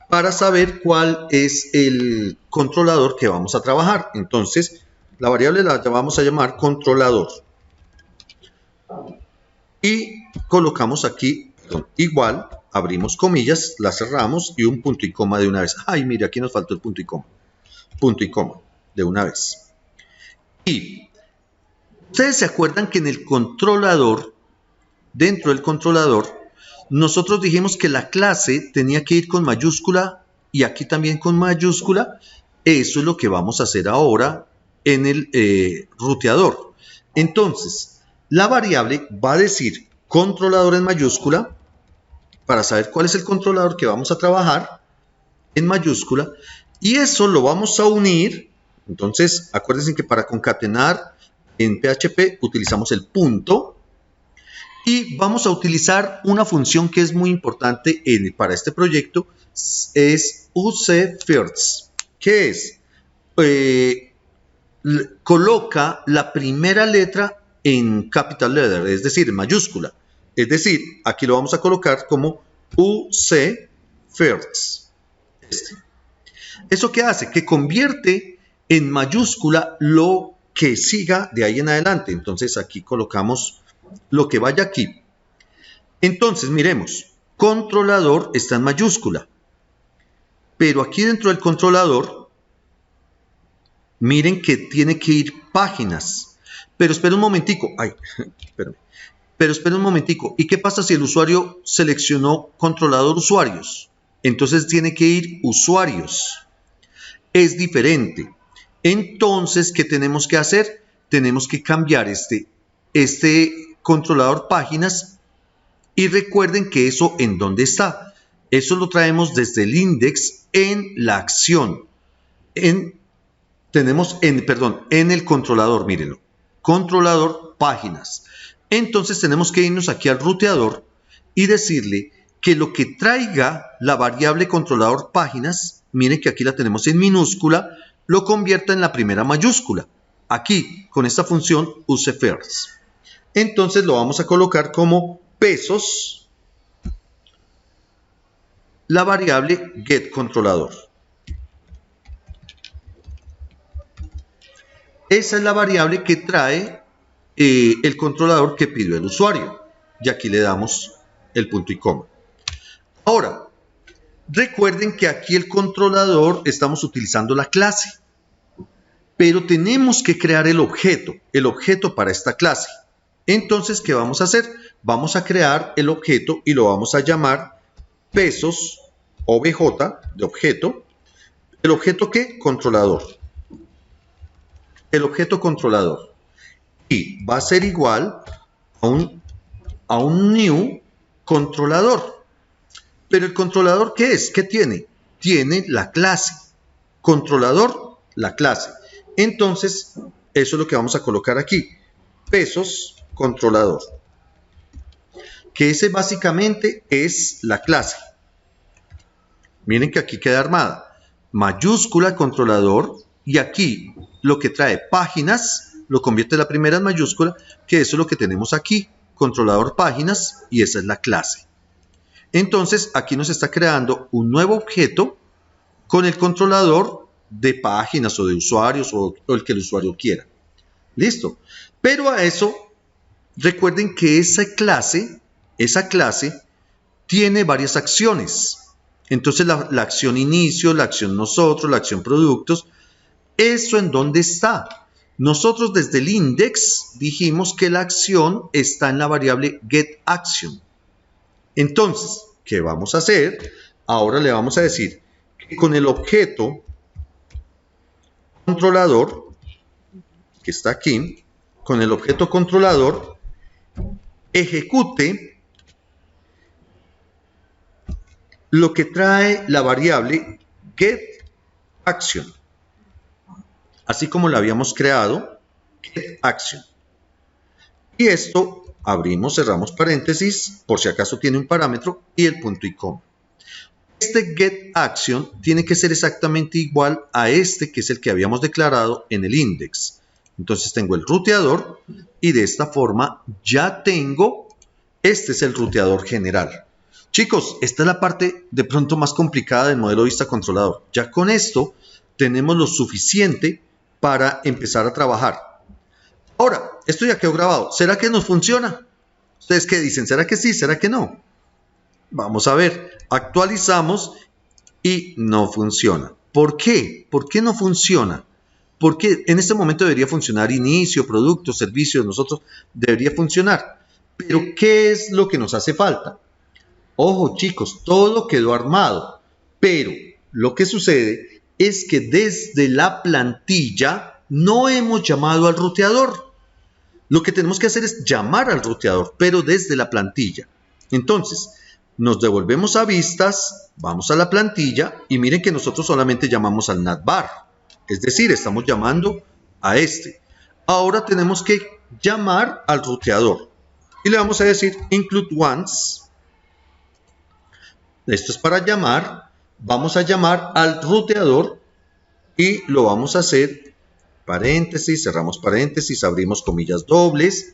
para saber cuál es el controlador que vamos a trabajar. Entonces, la variable la vamos a llamar controlador. Y colocamos aquí, igual, abrimos comillas, la cerramos y un punto y coma de una vez. Ay, mire, aquí nos faltó el punto y coma. Punto y coma, de una vez. Y ustedes se acuerdan que en el controlador, dentro del controlador, nosotros dijimos que la clase tenía que ir con mayúscula y aquí también con mayúscula. Eso es lo que vamos a hacer ahora en el ruteador. Entonces, la variable va a decir controlador en mayúscula para saber cuál es el controlador que vamos a trabajar en mayúscula. Y eso lo vamos a unir. Entonces, acuérdense que para concatenar en PHP utilizamos el punto. Y vamos a utilizar una función que es muy importante para este proyecto, es useFirst. ¿Qué es? Coloca la primera letra en capital letter, es decir, en mayúscula. Es decir, aquí lo vamos a colocar como useFirst. ¿Eso qué hace? Que convierte en mayúscula lo que siga de ahí en adelante. Entonces aquí colocamos lo que vaya aquí. Entonces, miremos, controlador está en mayúscula, pero aquí dentro del controlador, miren que tiene que ir páginas. Pero espera un momentico, espérame. Pero espera un momentico, ¿y qué pasa si el usuario seleccionó controlador usuarios? Entonces tiene que ir usuarios. Es diferente. Entonces, ¿qué tenemos que hacer? Tenemos que cambiar este controlador páginas y recuerden que eso ¿en dónde está? Eso lo traemos desde el index en la acción. En el controlador, mírenlo. Controlador páginas. Entonces tenemos que irnos aquí al ruteador y decirle que lo que traiga la variable controlador páginas, miren que aquí la tenemos en minúscula, lo convierta en la primera mayúscula. Aquí, con esta función, use first. Entonces lo vamos a colocar como pesos, la variable getControlador. Esa es la variable que trae el controlador que pidió el usuario. Y aquí le damos el punto y coma. Ahora, recuerden que aquí el controlador estamos utilizando la clase. Pero tenemos que crear el objeto para esta clase. Entonces, ¿qué vamos a hacer? Vamos a crear el objeto y lo vamos a llamar pesos obj de objeto. ¿El objeto qué? Controlador. El objeto controlador. Y va a ser igual a un new controlador. Pero el controlador, ¿qué es? ¿Qué tiene? Tiene la clase. Controlador, la clase. Entonces, eso es lo que vamos a colocar aquí. Pesos controlador. Que ese básicamente es la clase. Miren que aquí queda armada. Mayúscula controlador. Y aquí lo que trae páginas lo convierte en la primera en mayúscula, que eso es lo que tenemos aquí. Controlador páginas y esa es la clase. Entonces, aquí nos está creando un nuevo objeto con el controlador de páginas o de usuarios o el que el usuario quiera. Listo. Pero a eso, recuerden que esa clase tiene varias acciones. Entonces, la acción inicio, la acción nosotros, la acción productos. ¿Eso en dónde está? Nosotros desde el index dijimos que la acción está en la variable getAction. Entonces, ¿qué vamos a hacer? Ahora le vamos a decir que con el objeto controlador, que está aquí, con el objeto controlador, ejecute lo que trae la variable getAction. Así como la habíamos creado, getAction. Y esto abrimos, cerramos paréntesis, por si acaso tiene un parámetro, y el punto y coma. Este getAction tiene que ser exactamente igual a este, que es el que habíamos declarado en el index. Entonces tengo el ruteador, y de esta forma ya tengo, este es el ruteador general. Chicos, esta es la parte de pronto más complicada del modelo vista controlador. Ya con esto tenemos lo suficiente para empezar a trabajar. Ahora, esto ya quedó grabado. ¿Será que nos funciona? ¿Ustedes qué dicen? ¿Será que sí? ¿Será que no? Vamos a ver. Actualizamos y no funciona. ¿Por qué? ¿Por qué no funciona? Porque en este momento debería funcionar inicio, producto, servicio de nosotros. Debería funcionar. Pero ¿qué es lo que nos hace falta? Ojo, chicos, todo quedó armado. Pero lo que sucede es que desde la plantilla no hemos llamado al ruteador. Lo que tenemos que hacer es llamar al ruteador, pero desde la plantilla. Entonces, nos devolvemos a vistas, vamos a la plantilla y miren que nosotros solamente llamamos al navbar. Es decir, estamos llamando a este. Ahora tenemos que llamar al ruteador. Y le vamos a decir include once. Esto es para llamar. Vamos a llamar al ruteador y lo vamos a hacer paréntesis, cerramos paréntesis, abrimos comillas dobles.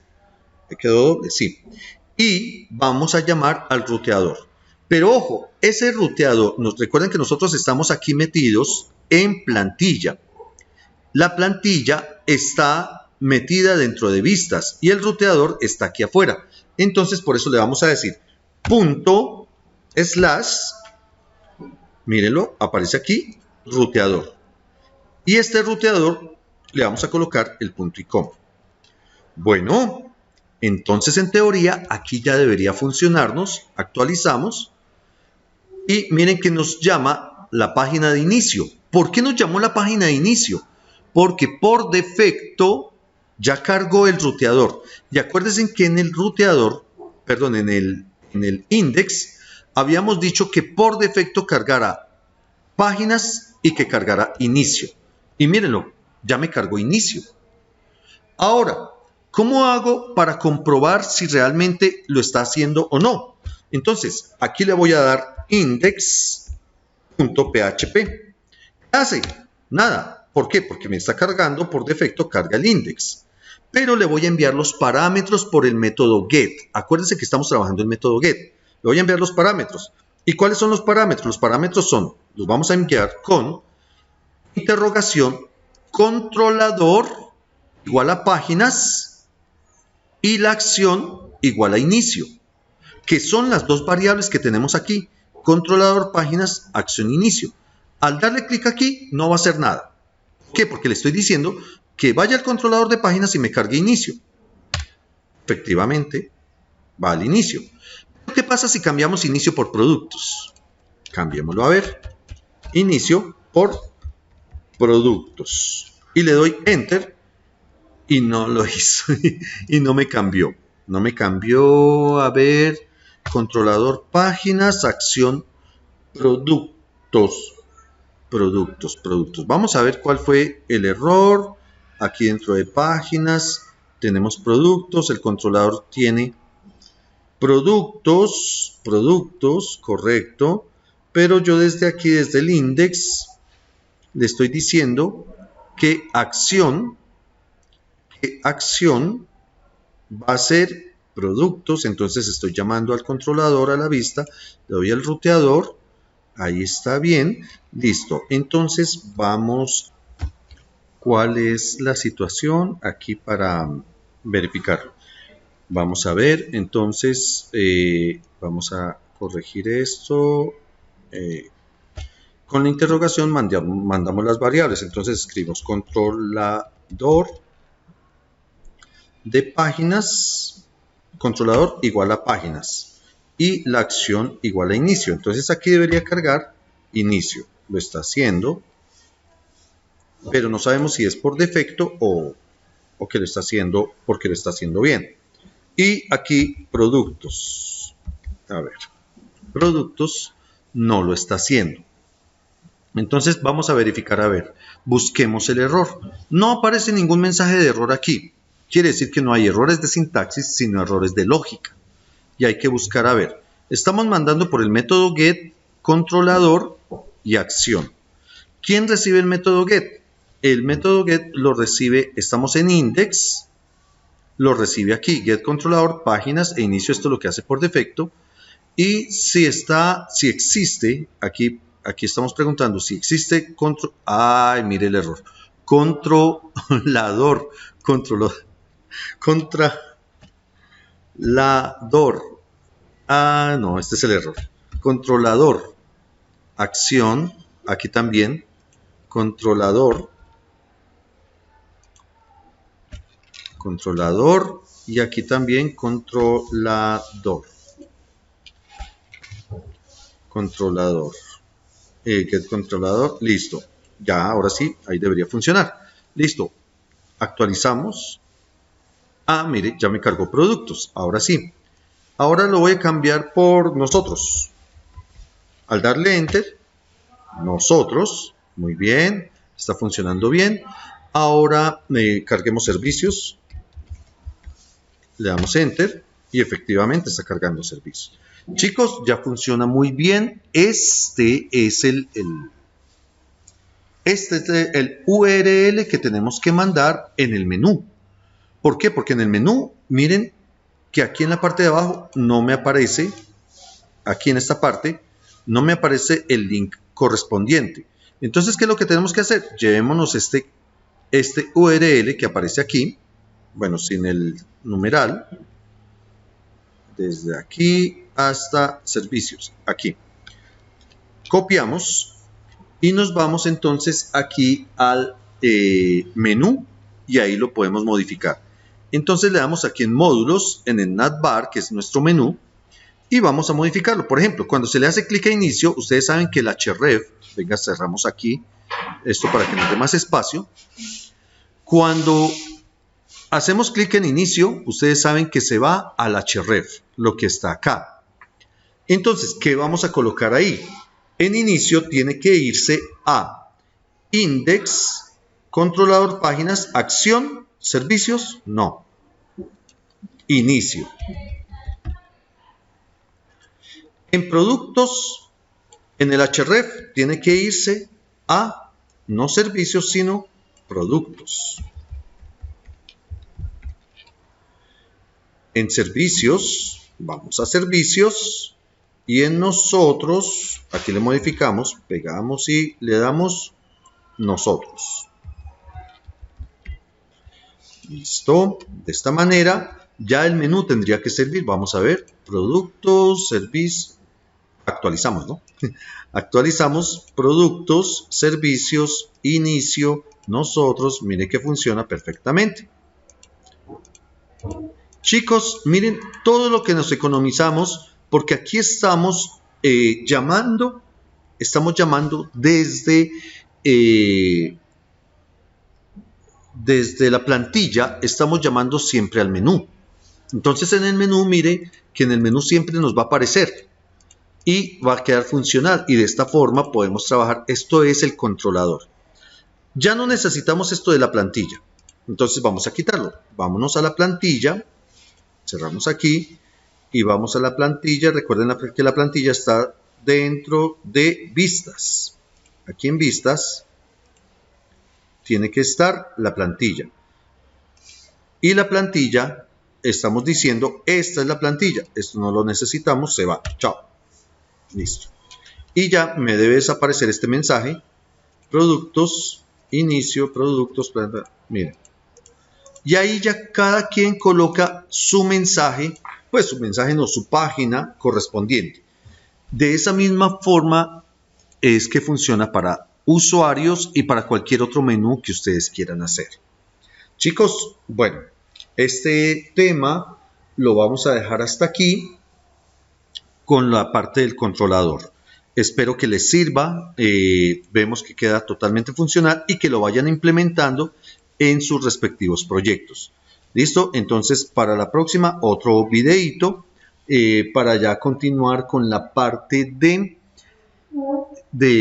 ¿Me quedó doble? Sí. Y vamos a llamar al ruteador. Pero ojo, ese ruteador, recuerden que nosotros estamos aquí metidos en plantilla. La plantilla está metida dentro de vistas y el ruteador está aquí afuera. Entonces, por eso le vamos a decir punto slash, mírenlo, aparece aquí, ruteador. Y este ruteador le vamos a colocar el punto y coma. Bueno, entonces en teoría aquí ya debería funcionarnos. Actualizamos y miren que nos llama la página de inicio. ¿Por qué nos llamó la página de inicio? Porque por defecto ya cargó el ruteador. Y acuérdense que en el ruteador, perdón, en el index, habíamos dicho que por defecto cargara páginas y que cargara inicio. Y mírenlo, ya me cargó inicio. Ahora, ¿cómo hago para comprobar si realmente lo está haciendo o no? Entonces, aquí le voy a dar index.php. ¿Qué hace? Nada. ¿Por qué? Porque me está cargando, por defecto carga el index. Pero le voy a enviar los parámetros por el método get. Acuérdense que estamos trabajando el método get. Le voy a enviar los parámetros. ¿Y cuáles son los parámetros? Los parámetros son, los vamos a enviar con interrogación, controlador igual a páginas y la acción igual a inicio, que son las dos variables que tenemos aquí, controlador, páginas, acción, inicio. Al darle clic aquí no va a hacer nada. ¿Por qué? Porque le estoy diciendo que vaya al controlador de páginas y me cargue inicio. Efectivamente, va al inicio. ¿Qué pasa si cambiamos inicio por productos? Cambiémoslo a ver. Inicio por productos. Y le doy enter y no lo hizo. Y no me cambió. No me cambió. A ver. Controlador páginas, acción, productos. Productos. Vamos a ver cuál fue el error. Aquí dentro de páginas tenemos productos. El controlador tiene productos, correcto. Pero yo desde aquí, desde el index, le estoy diciendo que acción va a ser productos. Entonces estoy llamando al controlador a la vista, le doy al ruteador, ahí está bien, listo. Entonces vamos, ¿cuál es la situación aquí para verificarlo? Vamos a ver, entonces vamos a corregir esto. Con la interrogación mandamos las variables, entonces escribimos controlador de páginas, controlador igual a páginas y la acción igual a inicio. Entonces aquí debería cargar inicio, lo está haciendo, pero no sabemos si es por defecto o que lo está haciendo porque lo está haciendo bien. Y aquí productos, a ver, productos no lo está haciendo. Entonces vamos a verificar, a ver, busquemos el error. No aparece ningún mensaje de error aquí. Quiere decir que no hay errores de sintaxis, sino errores de lógica. Y hay que buscar, a ver, estamos mandando por el método get, controlador y acción. ¿Quién recibe el método get? El método get lo recibe, estamos en index, lo recibe aquí, get controlador, páginas e inicio, esto es lo que hace por defecto. Y si existe, aquí estamos preguntando si existe ay, mire el error. Controlador. Ah, no, este es el error. Controlador. Acción. Aquí también. Controlador. Y aquí también controlador. Get controlador, listo. Ya, ahora sí, ahí debería funcionar. Listo. Actualizamos. Ah, mire, ya me cargó productos. Ahora sí. Ahora lo voy a cambiar por nosotros. Al darle enter, nosotros, muy bien, está funcionando bien. Ahora carguemos servicios. Le damos enter y efectivamente está cargando servicios. Chicos, ya funciona muy bien. Este es el URL que tenemos que mandar en el menú. ¿Por qué? Porque en el menú, miren que aquí en la parte de abajo no me aparece, aquí en esta parte, no me aparece el link correspondiente. Entonces, ¿qué es lo que tenemos que hacer? Llevémonos este URL que aparece aquí, bueno, sin el numeral, desde aquí hasta servicios, aquí. Copiamos y nos vamos entonces aquí al menú y ahí lo podemos modificar. Entonces le damos aquí en módulos, en el navbar, que es nuestro menú, y vamos a modificarlo. Por ejemplo, cuando se le hace clic a inicio, ustedes saben que el href, venga, cerramos aquí, esto para que nos dé más espacio. Cuando hacemos clic en inicio, ustedes saben que se va al href, lo que está acá. Entonces, ¿qué vamos a colocar ahí? En inicio tiene que irse a index, controlador páginas, acción, servicios, no. Inicio. En productos, en el href tiene que irse a no servicios, sino productos. En servicios, vamos a servicios. Y en nosotros, aquí le modificamos, pegamos y le damos nosotros. Listo. De esta manera, ya el menú tendría que servir. Vamos a ver, productos, servicios. Actualizamos, ¿no? Actualizamos productos, servicios, inicio, nosotros. Mire que funciona perfectamente. Chicos, miren todo lo que nos economizamos, porque aquí estamos llamando desde la plantilla, estamos llamando siempre al menú. Entonces en el menú, mire que en el menú siempre nos va a aparecer y va a quedar funcional, y de esta forma podemos trabajar. Esto es el controlador. Ya no necesitamos esto de la plantilla, entonces vamos a quitarlo. Vámonos a la plantilla, cerramos aquí y vamos a la plantilla. Recuerden que la plantilla está dentro de vistas. Aquí en vistas tiene que estar la plantilla. Y la plantilla, estamos diciendo, esta es la plantilla. Esto no lo necesitamos, se va. Chao. Listo. Y ya me debe desaparecer este mensaje. Productos, inicio, productos, miren. Y ahí ya cada quien coloca su mensaje, pues su mensaje no, su página correspondiente. De esa misma forma es que funciona para usuarios y para cualquier otro menú que ustedes quieran hacer. Chicos, bueno, este tema lo vamos a dejar hasta aquí con la parte del controlador. Espero que les sirva. Vemos que queda totalmente funcional y que lo vayan implementando en sus respectivos proyectos. ¿Listo? Entonces, para la próxima, otro videito para ya continuar con la parte de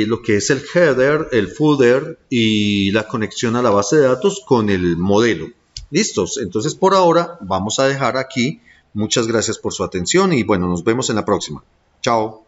lo que es el header, el footer y la conexión a la base de datos con el modelo. ¿Listos? Entonces, por ahora, vamos a dejar aquí. Muchas gracias por su atención y bueno, nos vemos en la próxima. Chao.